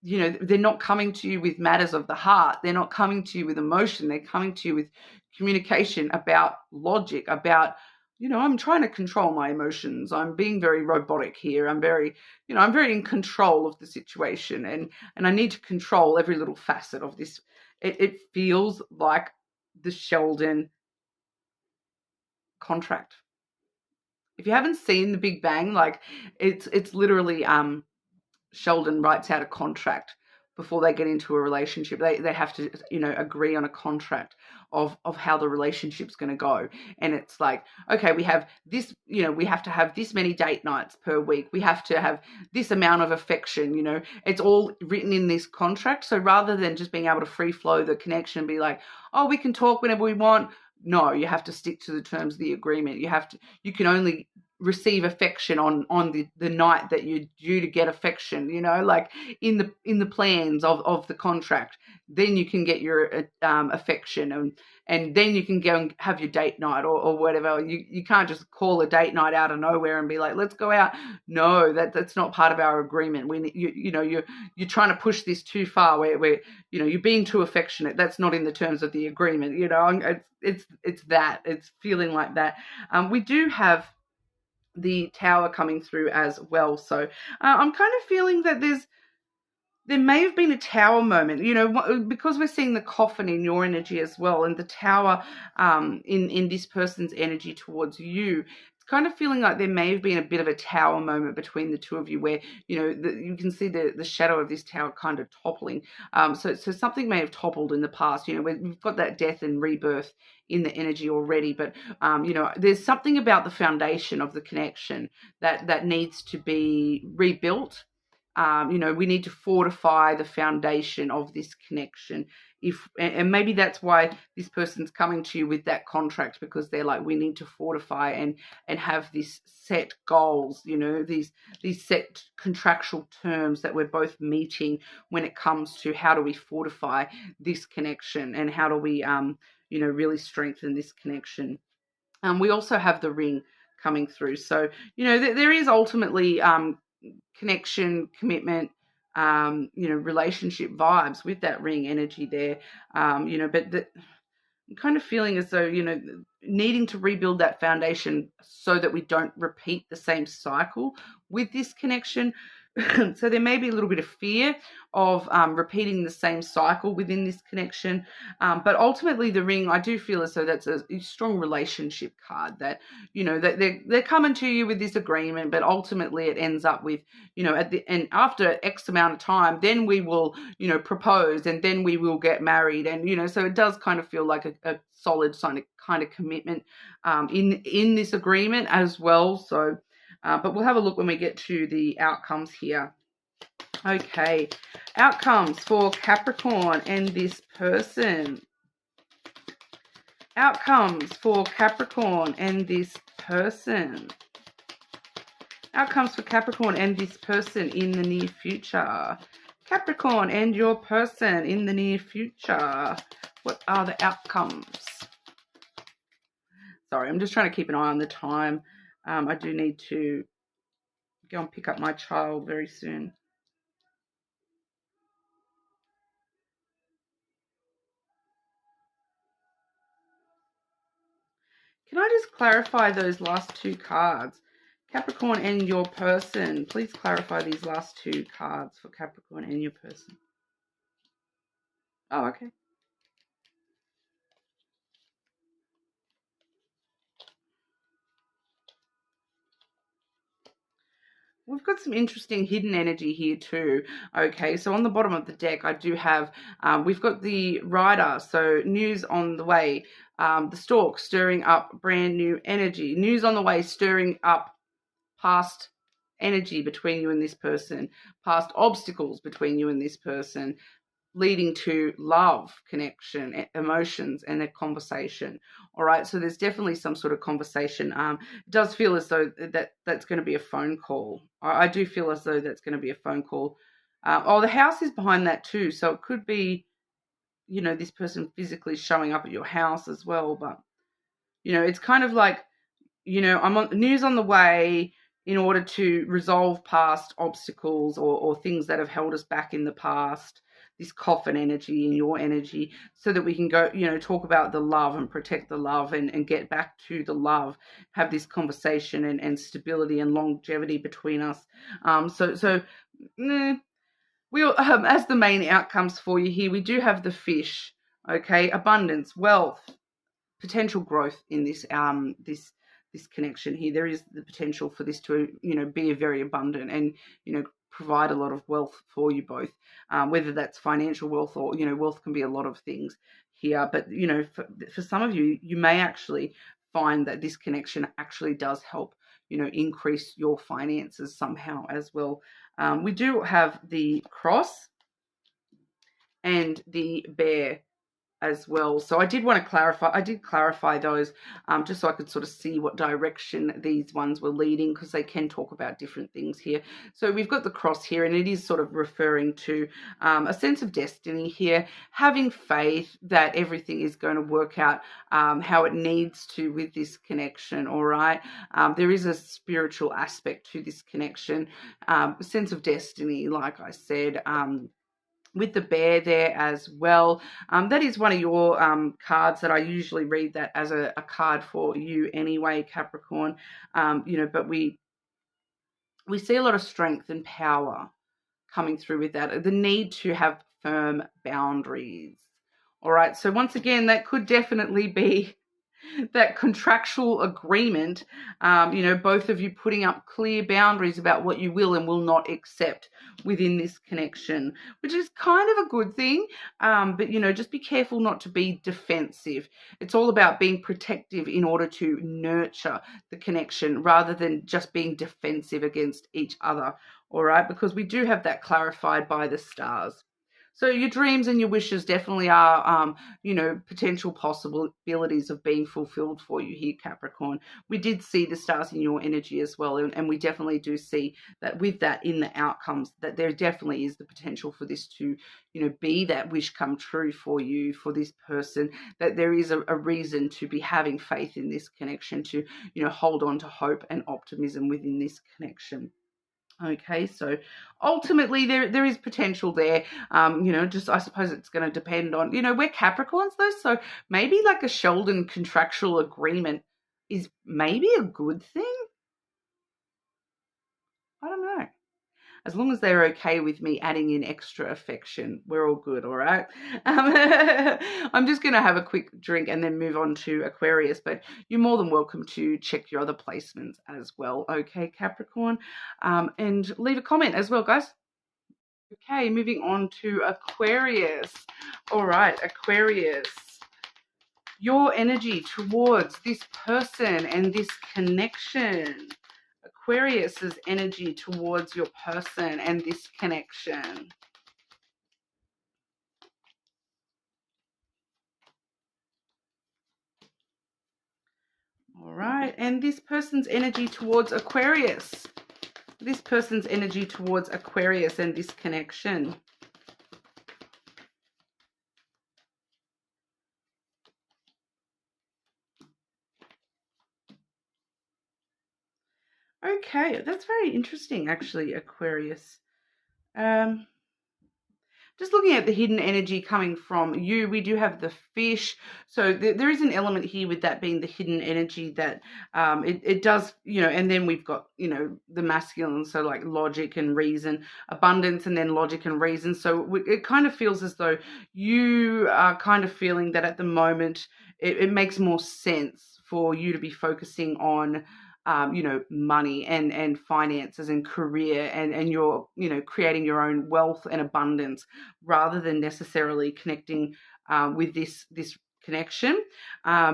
they're not coming to you with matters of the heart. They're not coming to you with emotion. They're coming to you with communication about logic, about, I'm trying to control my emotions. I'm being very robotic here. I'm very in control of the situation, and I need to control every little facet of this. It feels like the Sheldon contract. If you haven't seen The Big Bang, like it's literally, Sheldon writes out a contract before they get into a relationship. They have to, agree on a contract of how the relationship's going to go. And it's like, okay, we have this, we have to have this many date nights per week. We have to have this amount of affection, it's all written in this contract. So rather than just being able to free flow the connection and be like, oh, we can talk whenever we want. No, you have to stick to the terms of the agreement. You can only receive affection on the night that you're due to get affection, like in the plans of the contract. Then you can get your affection, and then you can go and have your date night or whatever. You can't just call a date night out of nowhere and be like, let's go out. No, that's not part of our agreement. You're trying to push this too far where you're being too affectionate. That's not in the terms of the agreement. It's feeling like that. We do have the Tower coming through as well. So I'm kind of feeling that there may have been a Tower moment, because we're seeing the Coffin in your energy as well, and the Tower in this person's energy towards you. It's kind of feeling like there may have been a bit of a Tower moment between the two of you, where you can see the shadow of this Tower kind of toppling. So something may have toppled in the past. We've got that death and rebirth in the energy already, but there's something about the foundation of the connection that needs to be rebuilt. We need to fortify the foundation of this connection. And maybe that's why this person's coming to you with that contract, because they're like, we need to fortify and have these set goals, these set contractual terms that we're both meeting when it comes to how do we fortify this connection, and how do we really strengthen this connection. We also have the Ring coming through. So, there is ultimately connection, commitment, relationship vibes with that Ring energy there. But I'm kind of feeling as though, needing to rebuild that foundation so that we don't repeat the same cycle with this connection. So there may be a little bit of fear of repeating the same cycle within this connection. But ultimately the Ring, I do feel as though that's a strong relationship card, that, that they're coming to you with this agreement, but ultimately it ends up with, and after X amount of time, then we will, propose, and then we will get married. And, so it does kind of feel like a solid kind of commitment in this agreement as well. So, but we'll have a look when we get to the outcomes here. Okay, outcomes for Capricorn and this person. Outcomes for Capricorn and this person. Outcomes for Capricorn and this person in the near future. Capricorn and your person in the near future. What are the outcomes? Sorry, I'm just trying to keep an eye on the time. I do need to go and pick up my child very soon. Can I just clarify those last two cards? Capricorn and your person. Please clarify these last two cards for Capricorn and your person. Oh, okay. we've got some interesting hidden energy here too. Okay, so on the bottom of the deck, I do have, we've got the Rider, so news on the way, the Stork stirring up brand new energy, news on the way stirring up past energy between you and this person, past obstacles between you and this person, leading to love, connection, emotions, and a conversation. All right, so there's definitely some sort of conversation. It does feel as though that's going to be a phone call. I do feel as though that's going to be a phone call. The house is behind that too, so it could be, you know, this person physically showing up at your house as well. But, you know, it's kind of like, you know, I'm on news on the way in order to resolve past obstacles or things that have held us back in the past, this coffin energy and your energy, so that we can go, you know, talk about the love and protect the love and get back to the love, have this conversation and stability and longevity between us. We as the main outcomes for you here, we do have the Fish, okay, abundance, wealth, potential growth in this this connection here. There is the potential for this to, you know, be very abundant and, you know, provide a lot of wealth for you both, whether that's financial wealth or, you know, wealth can be a lot of things here. But, you know, for some of you, you may actually find that this connection actually does help, you know, increase your finances somehow as well. We do have the Cross and the Bear as well. So I did want to clarify, I did clarify those just so I could sort of see what direction these ones were leading, because they can talk about different things here. So we've got the Cross here, and it is sort of referring to a sense of destiny here, having faith that everything is going to work out how it needs to with this connection, all right? There is a spiritual aspect to this connection, a sense of destiny, like I said, with the Bear there as well. That is one of your cards that I usually read that as a card for you anyway, Capricorn. You know, but we see a lot of strength and power coming through with that. The need to have firm boundaries. All right, so once again, that could definitely be that contractual agreement, you know, both of you putting up clear boundaries about what you will and will not accept within this connection, which is kind of a good thing. But, you know, just be careful not to be defensive. It's all about being protective in order to nurture the connection rather than just being defensive against each other. All right, because we do have that clarified by the stars. So your dreams and your wishes definitely are, you know, potential possibilities of being fulfilled for you here, Capricorn. We did see the stars in your energy as well, and we definitely do see that with that in the outcomes, that there definitely is the potential for this to, you know, be that wish come true for you, for this person, that there is a reason to be having faith in this connection, to, you know, hold on to hope and optimism within this connection. Okay, so ultimately there is potential there. You know, just I suppose it's going to depend on, you know, we're Capricorns though, so maybe like a Sheldon contractual agreement is maybe a good thing. I don't know. As long as they're okay with me adding in extra affection, we're all good, all right? I'm just going to have a quick drink and then move on to Aquarius, but you're more than welcome to check your other placements as well, okay, Capricorn? And leave a comment as well, guys. Okay, moving on to Aquarius. All right, Aquarius. Your energy towards this person and this connection. Aquarius's energy towards your person and this connection. All right, and this person's energy towards Aquarius. This person's energy towards Aquarius and this connection. Okay, that's very interesting, actually, Aquarius. Just looking at the hidden energy coming from you, we do have the Fish. So there is an element here with that being the hidden energy that it does, you know, and then we've got, you know, the masculine, so like logic and reason, abundance, and then logic and reason. So it kind of feels as though you are kind of feeling that at the moment it makes more sense for you to be focusing on money and finances and career, and you're, creating your own wealth and abundance rather than necessarily connecting with this connection,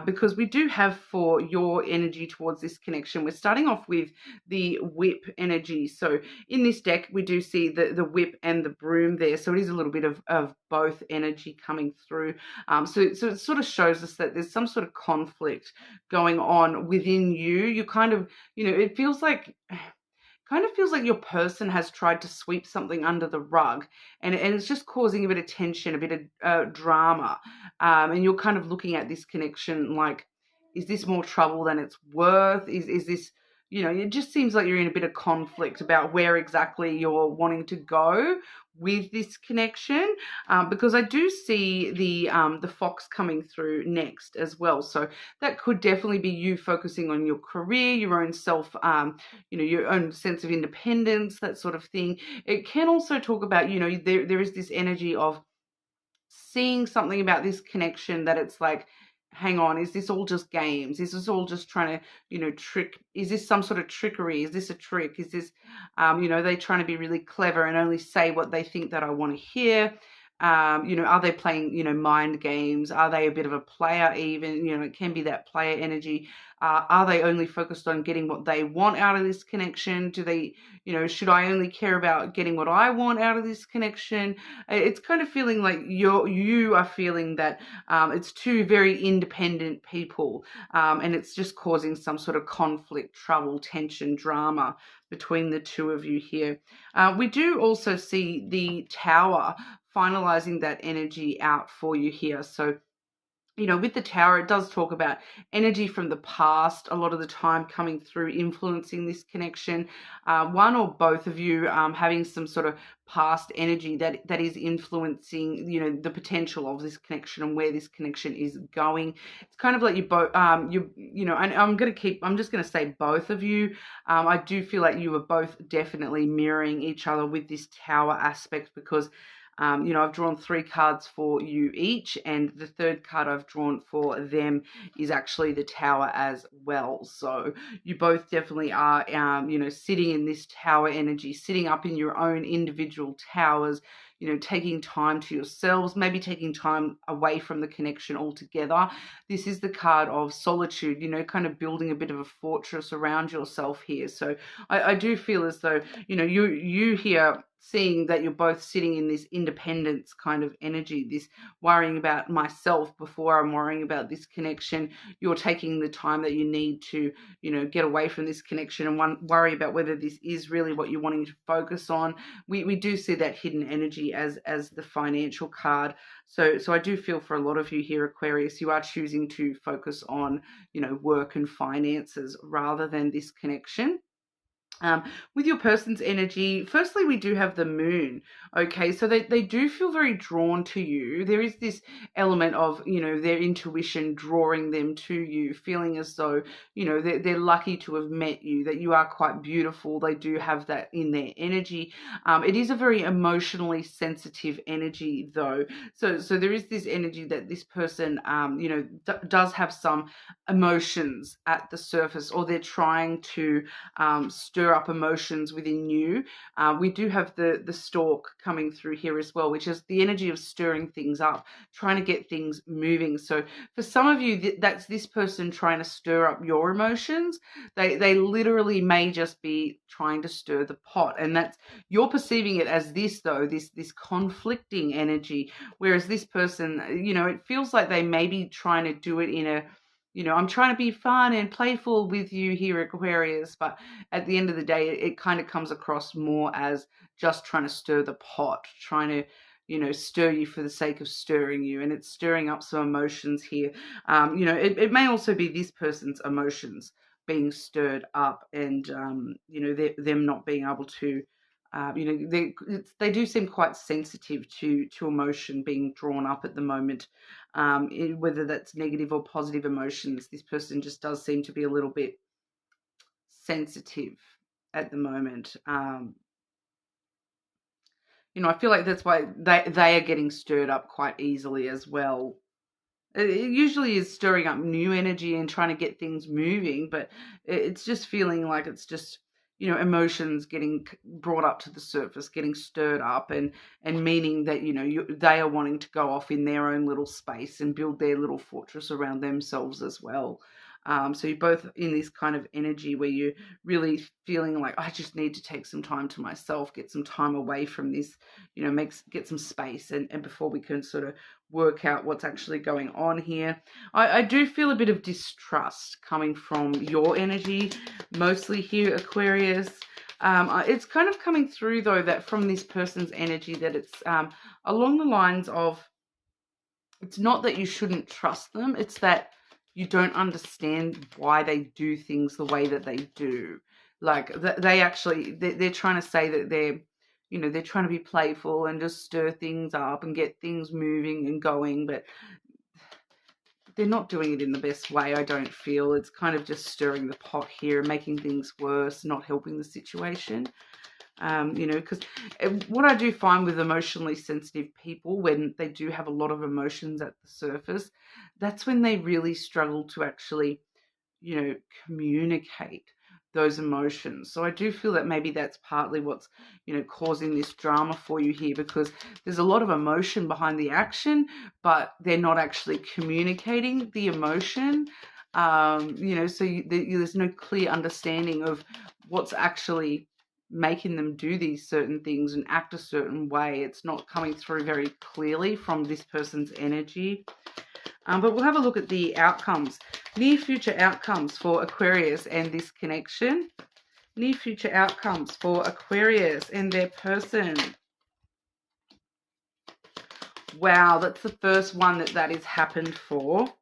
because we do have, for your energy towards this connection, we're starting off with the whip energy. So in this deck, we do see the whip and the broom there. So it is a little bit of both energy coming through. So it sort of shows us that there's some sort of conflict going on within you. You kind of, it feels like your person has tried to sweep something under the rug, and it's just causing a bit of tension, a bit of drama. And you're kind of looking at this connection like, is this more trouble than it's worth? Is this, it just seems like you're in a bit of conflict about where exactly you're wanting to go with this connection, because I do see the fox coming through next as well. So that could definitely be you focusing on your career, your own self, your own sense of independence, that sort of thing. It can also talk about, there is this energy of seeing something about this connection that it's like, hang on, is this all just games? Is this all just trying to, trick? Is this some sort of trickery? Is this a trick? Is this, they trying to be really clever and only say what they think that I want to hear? Are they playing, mind games? Are they a bit of a player even? It can be that player energy. Are they only focused on getting what they want out of this connection? Do they, should I only care about getting what I want out of this connection? It's kind of feeling like you are feeling that it's two very independent people, and it's just causing some sort of conflict, trouble, tension, drama between the two of you here. We do also see the Tower finalizing that energy out for you here. So, with the Tower, it does talk about energy from the past a lot of the time coming through, influencing this connection. One or both of you having some sort of past energy that is influencing, the potential of this connection and where this connection is going. It's kind of like you both, and I'm just going to say both of you. I do feel like you are both definitely mirroring each other with this Tower aspect, because I've drawn 3 cards for you each, and the third card I've drawn for them is actually the Tower as well. So you both definitely are, sitting in this Tower energy, sitting up in your own individual towers, taking time to yourselves, maybe taking time away from the connection altogether. This is the card of solitude, kind of building a bit of a fortress around yourself here. So I do feel as though, you here, seeing that you're both sitting in this independence kind of energy, this worrying about myself before I'm worrying about this connection. You're taking the time that you need to, get away from this connection and worry about whether this is really what you're wanting to focus on. We do see that hidden energy as the financial card. So I do feel for a lot of you here, Aquarius, you are choosing to focus on, work and finances rather than this connection. With your person's energy, firstly, we do have the moon. Okay, so they do feel very drawn to you. There is this element of, their intuition drawing them to you, feeling as though, they're lucky to have met you, that you are quite beautiful. They do have that in their energy. It is a very emotionally sensitive energy, though. So there is this energy that this person, does have some emotions at the surface, or they're trying to stir up emotions within you. We do have the stork coming through here as well, which is the energy of stirring things up, trying to get things moving. So for some of you, that's this person trying to stir up your emotions. They literally may just be trying to stir the pot, and that's, you're perceiving it as this, though, this conflicting energy, whereas this person, it feels like they may be trying to do it in a, I'm trying to be fun and playful with you here, Aquarius, but at the end of the day, it kind of comes across more as just trying to stir the pot, trying to, stir you for the sake of stirring you, and it's stirring up some emotions here. It may also be this person's emotions being stirred up, and, them not being able to, they do seem quite sensitive to emotion being drawn up at the moment. Whether that's negative or positive emotions, this person just does seem to be a little bit sensitive at the moment. I feel like that's why they are getting stirred up quite easily as well. It usually is stirring up new energy and trying to get things moving, but it's just feeling like it's just, emotions getting brought up to the surface, getting stirred up, and meaning that, they are wanting to go off in their own little space and build their little fortress around themselves as well. So you're both in this kind of energy where you're really feeling like, I just need to take some time to myself, get some time away from this, get some space, and before we can sort of work out what's actually going on here. I do feel a bit of distrust coming from your energy, mostly here, Aquarius. It's kind of coming through, though, that from this person's energy that it's along the lines of, it's not that you shouldn't trust them, it's that you don't understand why they do things the way that they do. Like they're trying to say that they're trying to be playful and just stir things up and get things moving and going, but they're not doing it in the best way, I don't feel. It's kind of just stirring the pot here, making things worse, not helping the situation. Because what I do find with emotionally sensitive people, when they do have a lot of emotions at the surface, that's when they really struggle to actually, communicate those emotions. So I do feel that maybe that's partly what's, causing this drama for you here, because there's a lot of emotion behind the action, but they're not actually communicating the emotion. So there's no clear understanding of what's actually making them do these certain things and act a certain way. It's not coming through very clearly from this person's energy. But we'll have a look at the outcomes, near future outcomes for Aquarius and this connection. Near future outcomes for Aquarius and their person. Wow, that's the first one that is happened for.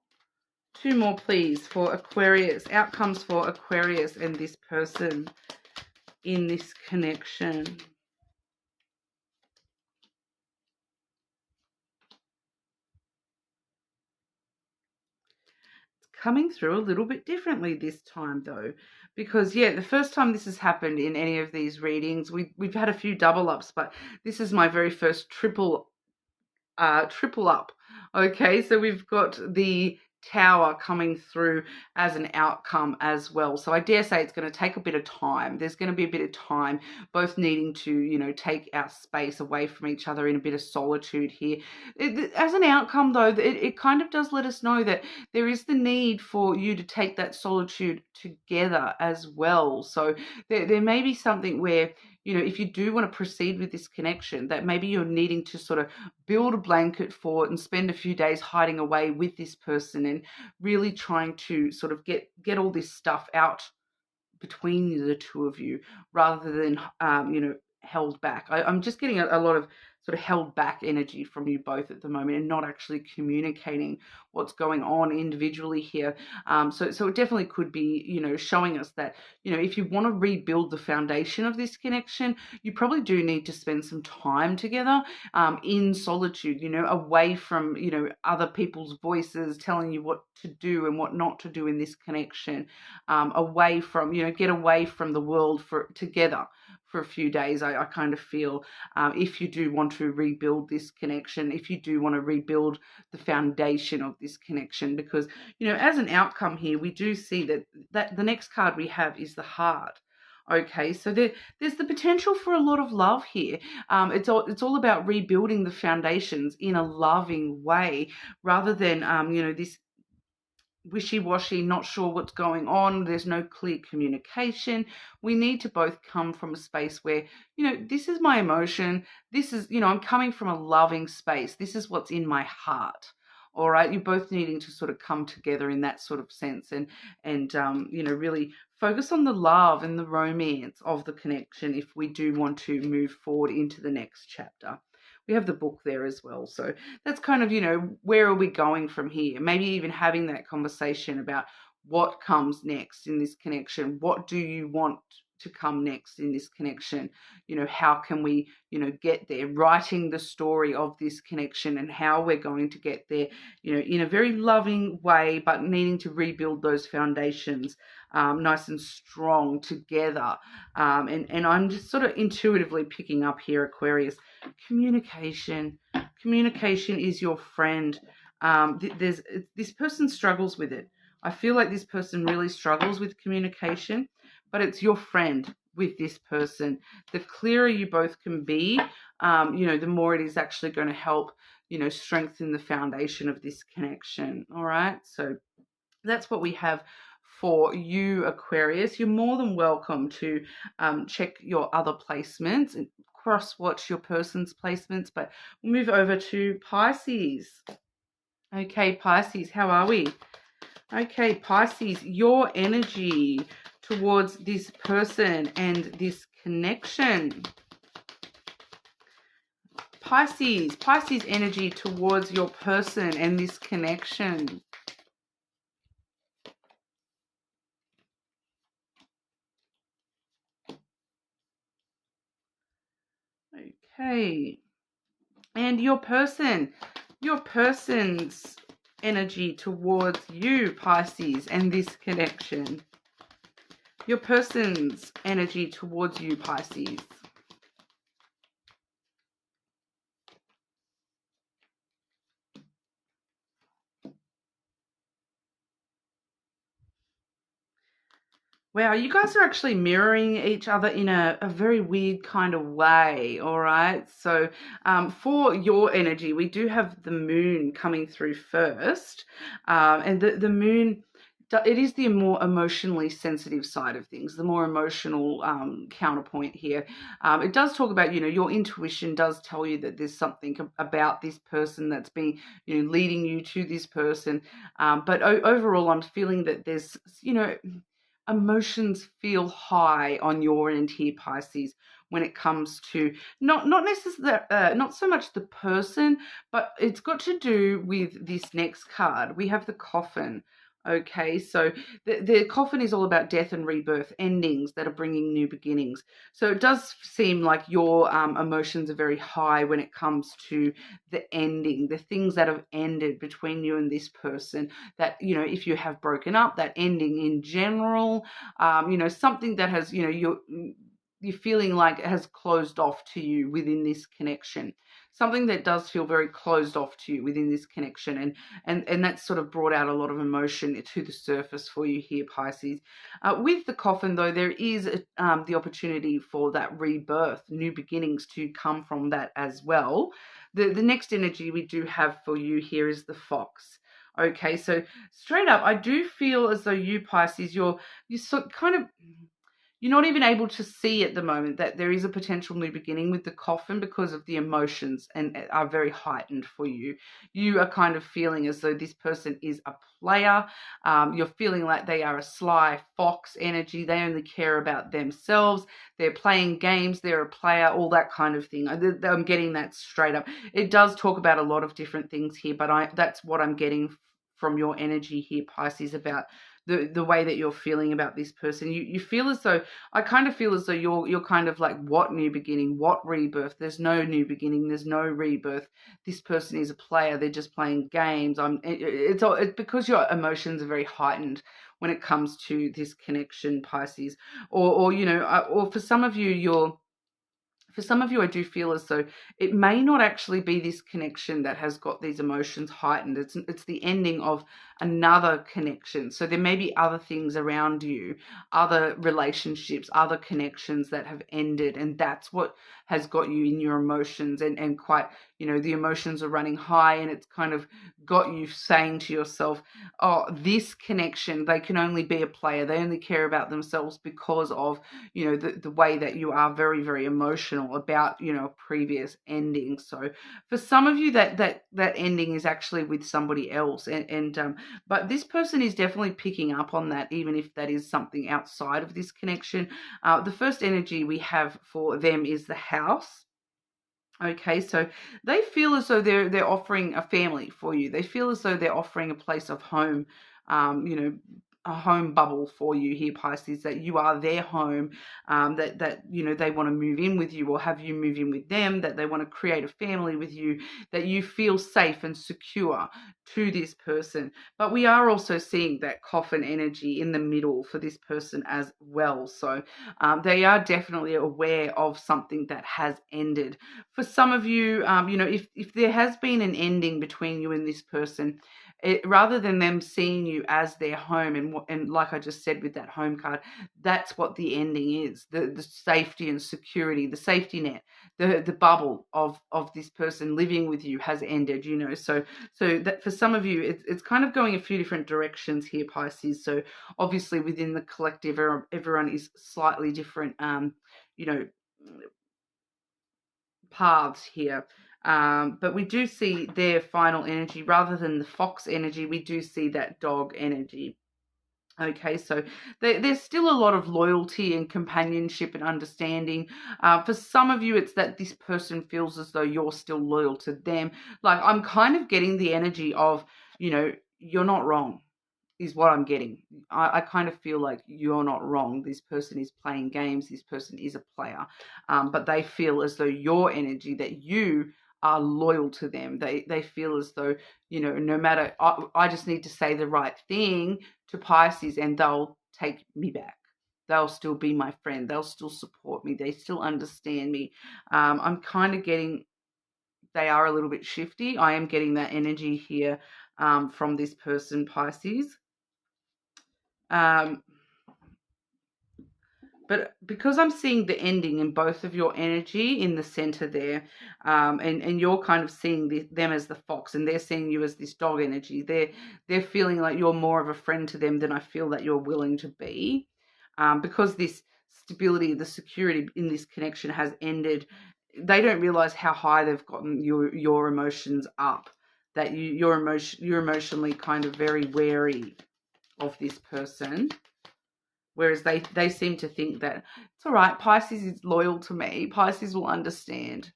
2 more, please, for Aquarius. Outcomes for Aquarius and this person in this connection. It's coming through a little bit differently this time, though, because the first time this has happened in any of these readings, we've had a few double ups, but this is my very first triple up. Okay, so we've got the Tower coming through as an outcome as well. So I dare say it's going to take a bit of time. There's going to be a bit of time, both needing to, take our space away from each other in a bit of solitude here. As an outcome, though, it kind of does let us know that there is the need for you to take that solitude together as well. So there may be something where, if you do want to proceed with this connection, that maybe you're needing to sort of build a blanket fort and spend a few days hiding away with this person and really trying to sort of get all this stuff out between the two of you, rather than, held back. I'm just getting a lot of sort of held back energy from you both at the moment, and not actually communicating what's going on individually here. So it definitely could be, showing us that, if you want to rebuild the foundation of this connection, you probably do need to spend some time together, in solitude, away from, other people's voices telling you what to do and what not to do in this connection, away from, get away from the world together for a few days. I kind of feel, if you do want to rebuild this connection, if you do want to rebuild the foundation of this connection, because, as an outcome here, we do see that the next card we have is the Heart. Okay, so there's the potential for a lot of love here. It's all about rebuilding the foundations in a loving way, rather than, this wishy-washy, not sure what's going on, there's no clear communication. We need to both come from a space where, this is my emotion, this is, I'm coming from a loving space, this is what's in my heart. All right, you're both needing to sort of come together in that sort of sense, and really focus on the love and the romance of the connection if we do want to move forward into the next chapter. We have the book there as well. So that's kind of, where are we going from here? Maybe even having that conversation about what comes next in this connection. What do you want to come next in this connection? How can we, get there? Writing the story of this connection and how we're going to get there, in a very loving way, but needing to rebuild those foundations nice and strong together. And I'm just sort of intuitively picking up here, Aquarius, communication. Communication is your friend. This person struggles with it. I feel like this person really struggles with communication, but it's your friend with this person. The clearer you both can be, the more it is actually going to help, strengthen the foundation of this connection. All right. So that's what we have for you, Aquarius. You're more than welcome to check your other placements and cross-watch your person's placements, but we'll move over to Pisces. Okay, Pisces, how are we? Okay, Pisces, your energy towards this person and this connection. Pisces energy towards your person and this connection. Okay. And your person's energy towards you, Pisces, and this connection. Your person's energy towards you, Pisces. Wow, you guys are actually mirroring each other in a very weird kind of way, all right? So for your energy, we do have the moon coming through first. And the moon, it is the more emotionally sensitive side of things, the more emotional counterpoint here. It does talk about, your intuition does tell you that there's something about this person that's been, leading you to this person. But overall, I'm feeling that there's, emotions feel high on your end here, Pisces, when it comes to not necessarily not so much the person, but it's got to do with this next card. We have the coffin. Okay, so the coffin is all about death and rebirth, endings that are bringing new beginnings. So it does seem like your emotions are very high when it comes to the ending, the things that have ended between you and this person. That, if you have broken up, that ending in general, something that has, you're feeling like it has closed off to you within this connection. Something that does feel very closed off to you within this connection. And that's sort of brought out a lot of emotion to the surface for you here, Pisces. With the coffin, though, there is the opportunity for that rebirth, new beginnings to come from that as well. The next energy we do have for you here is the fox. Okay, so straight up, I do feel as though you, Pisces, you're kind of, you're not even able to see at the moment that there is a potential new beginning with the coffin because of the emotions and are very heightened for you. You are kind of feeling as though this person is a player. You're feeling like they are a sly fox energy. They only care about themselves. They're playing games. They're a player, all that kind of thing. I'm getting that straight up. It does talk about a lot of different things here, but that's what I'm getting from your energy here, Pisces, about the way that you're feeling about this person. You feel as though, I kind of feel as though you're kind of like, what new beginning, what rebirth? There's no new beginning, there's no rebirth. This person is a player, they're just playing games. It's because your emotions are very heightened when it comes to this connection, Pisces. Or for some of you, I do feel as though it may not actually be this connection that has got these emotions heightened. It's the ending of another connection. So there may be other things around you, other relationships, other connections that have ended, and that's what has got you in your emotions and quite, the emotions are running high, and it's kind of got you saying to yourself, oh, this connection, they can only be a player. They only care about themselves because of, the way that you are very, very emotional about, previous endings. So for some of you, that ending is actually with somebody else. But this person is definitely picking up on that, even if that is something outside of this connection. The first energy we have for them is the house. Okay, so they feel as though they're offering a family for you. They feel as though they're offering a place of home, a home bubble for you here, Pisces, that you are their home, that you know, they want to move in with you or have you move in with them, that they want to create a family with you, that you feel safe and secure to this person. But we are also seeing that coffin energy in the middle for this person as well. So they are definitely aware of something that has ended. For some of you, you know, if there has been an ending between you and this person, rather than them seeing you as their home, and like I just said with that home card, that's what the ending is: the safety and security, the safety net, the bubble of this person living with you has ended. You know, so that for some of you, it's kind of going a few different directions here, Pisces. So obviously within the collective, everyone is slightly different. You know, paths here. But we do see their final energy rather than the fox energy. We do see that dog energy. Okay, so there's still a lot of loyalty and companionship and understanding. For some of you, it's that this person feels as though you're still loyal to them. Like, I'm kind of getting the energy of, you know, you're not wrong, is what I'm getting. I kind of feel like you're not wrong. This person is playing games. This person is a player. But they feel as though your energy, that you are loyal to them. They feel as though, you know, no matter, I just need to say the right thing to Pisces and they'll take me back. They'll still be my friend. They'll still support me. They still understand me. I'm kind of getting, they are a little bit shifty. I am getting that energy here from this person, Pisces. But because I'm seeing the ending in both of your energy in the center there, and you're kind of seeing them as the fox and they're seeing you as this dog energy, they're feeling like you're more of a friend to them than I feel that you're willing to be. Because this stability, the security in this connection has ended, they don't realize how high they've gotten your emotions up, that you're emotionally kind of very wary of this person. Whereas they seem to think that it's all right, Pisces is loyal to me. Pisces will understand.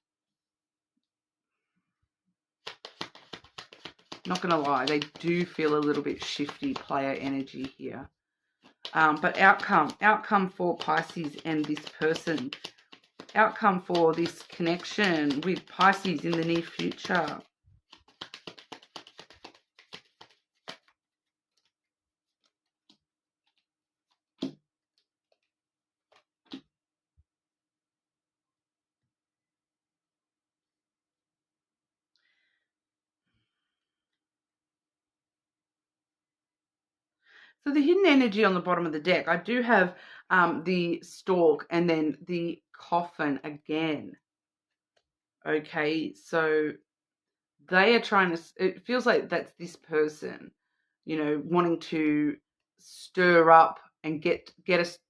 Not going to lie, they do feel a little bit shifty player energy here. But outcome for Pisces and this person. Outcome for this connection with Pisces in the near future. So the hidden energy on the bottom of the deck, I do have the stork and then the coffin again. Okay, so they are trying to, it feels like that's this person, you know, wanting to stir up and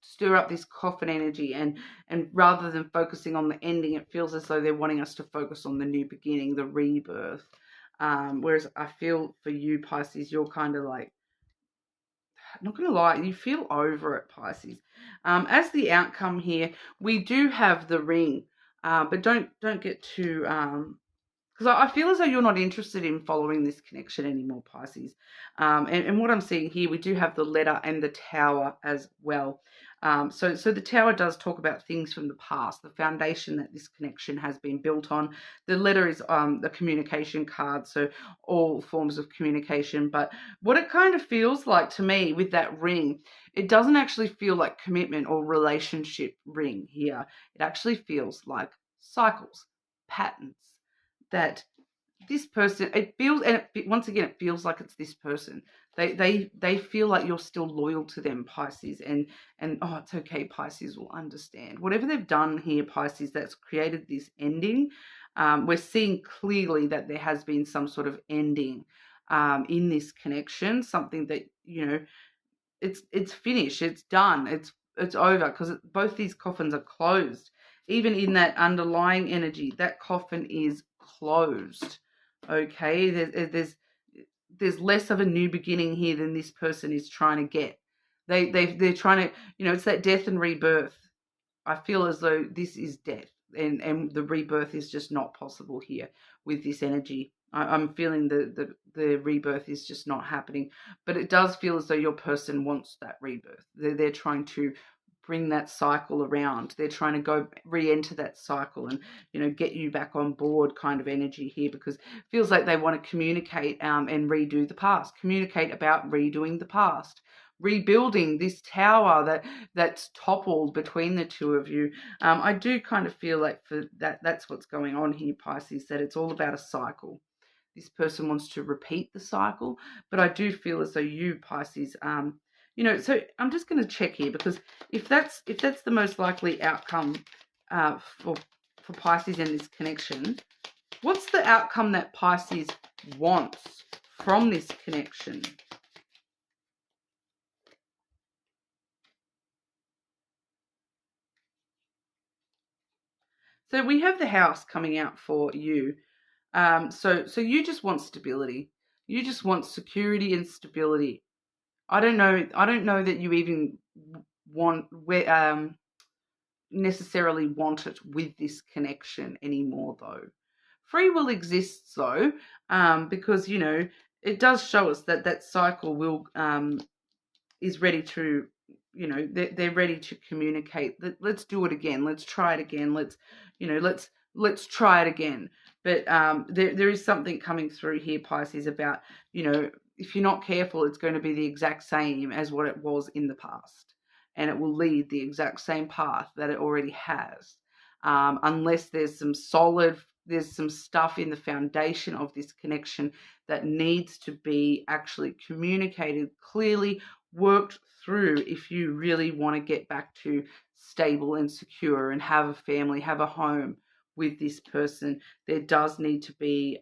stir up this coffin energy, and rather than focusing on the ending, it feels as though they're wanting us to focus on the new beginning, the rebirth. Whereas I feel for you, Pisces, you're kind of like, not going to lie, you feel over it, Pisces. As the outcome here, we do have the ring, but don't get too, because I feel as though you're not interested in following this connection anymore, Pisces. And what I'm seeing here, we do have the letter and the tower as well. So the tower does talk about things from the past, the foundation that this connection has been built on. The letter is the communication card, so all forms of communication. But what it kind of feels like to me with that ring, it doesn't actually feel like commitment or relationship ring here. It actually feels like cycles, patterns, that this person, it feels, and once again, it feels like it's this person. They feel like you're still loyal to them, Pisces, and oh, it's okay, Pisces will understand. Whatever they've done here, Pisces, that's created this ending, we're seeing clearly that there has been some sort of ending in this connection, something that, you know, it's finished, it's done, it's over, because both these coffins are closed. Even in that underlying energy, that coffin is closed. Okay, there's less of a new beginning here than this person is trying to get. They're trying to, you know, it's that death and rebirth. I feel as though this is death, and the rebirth is just not possible here with this energy. I'm feeling the rebirth is just not happening, but it does feel as though your person wants that rebirth. They're trying to bring that cycle around. They're trying to go re-enter that cycle and, you know, get you back on board kind of energy here, because it feels like they want to communicate and redo the past, communicate about redoing the past, rebuilding this tower that's toppled between the two of you. I do kind of feel like for that's what's going on here, Pisces, that it's all about a cycle. This person wants to repeat the cycle, but I do feel as though you, Pisces, you know, so I'm just going to check here, because if that's the most likely outcome for Pisces in this connection, what's the outcome that Pisces wants from this connection? So we have the house coming out for you. So you just want stability. You just want security and stability. I don't know that you even want necessarily want it with this connection anymore, though. Free will exists, though, because, you know, it does show us that that cycle will is ready to, you know, they're ready to communicate. Let's do it again. Let's try it again. Let's try it again. But there is something coming through here, Pisces, about, you know, if you're not careful, it's going to be the exact same as what it was in the past. And it will lead the exact same path that it already has. Unless there's some stuff in the foundation of this connection that needs to be actually communicated clearly, worked through, if you really want to get back to stable and secure and have a family, have a home with this person. There does need to be,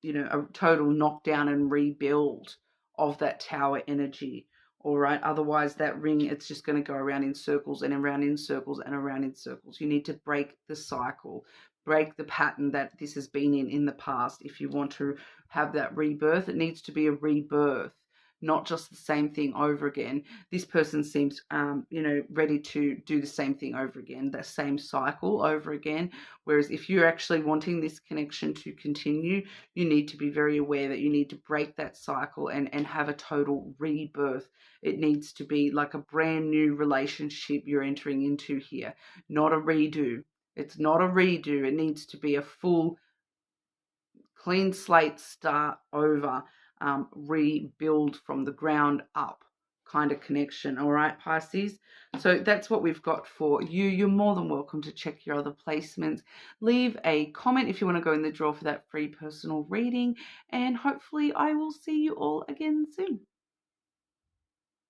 you know, a total knockdown and rebuild of that tower energy. All right. Otherwise, that ring, it's just going to go around in circles and around in circles and around in circles. You need to break the cycle, break the pattern that this has been in the past. If you want to have that rebirth, it needs to be a rebirth, not just the same thing over again. This person seems, you know, ready to do the same thing over again, the same cycle over again. Whereas if you're actually wanting this connection to continue, you need to be very aware that you need to break that cycle and have a total rebirth. It needs to be like a brand new relationship you're entering into here, not a redo. It's not a redo. It needs to be a full clean slate, start over, rebuild from the ground up kind of connection. All right, Pisces. So that's what we've got for you. You're more than welcome to check your other placements. Leave a comment if you want to go in the draw for that free personal reading. And hopefully I will see you all again soon.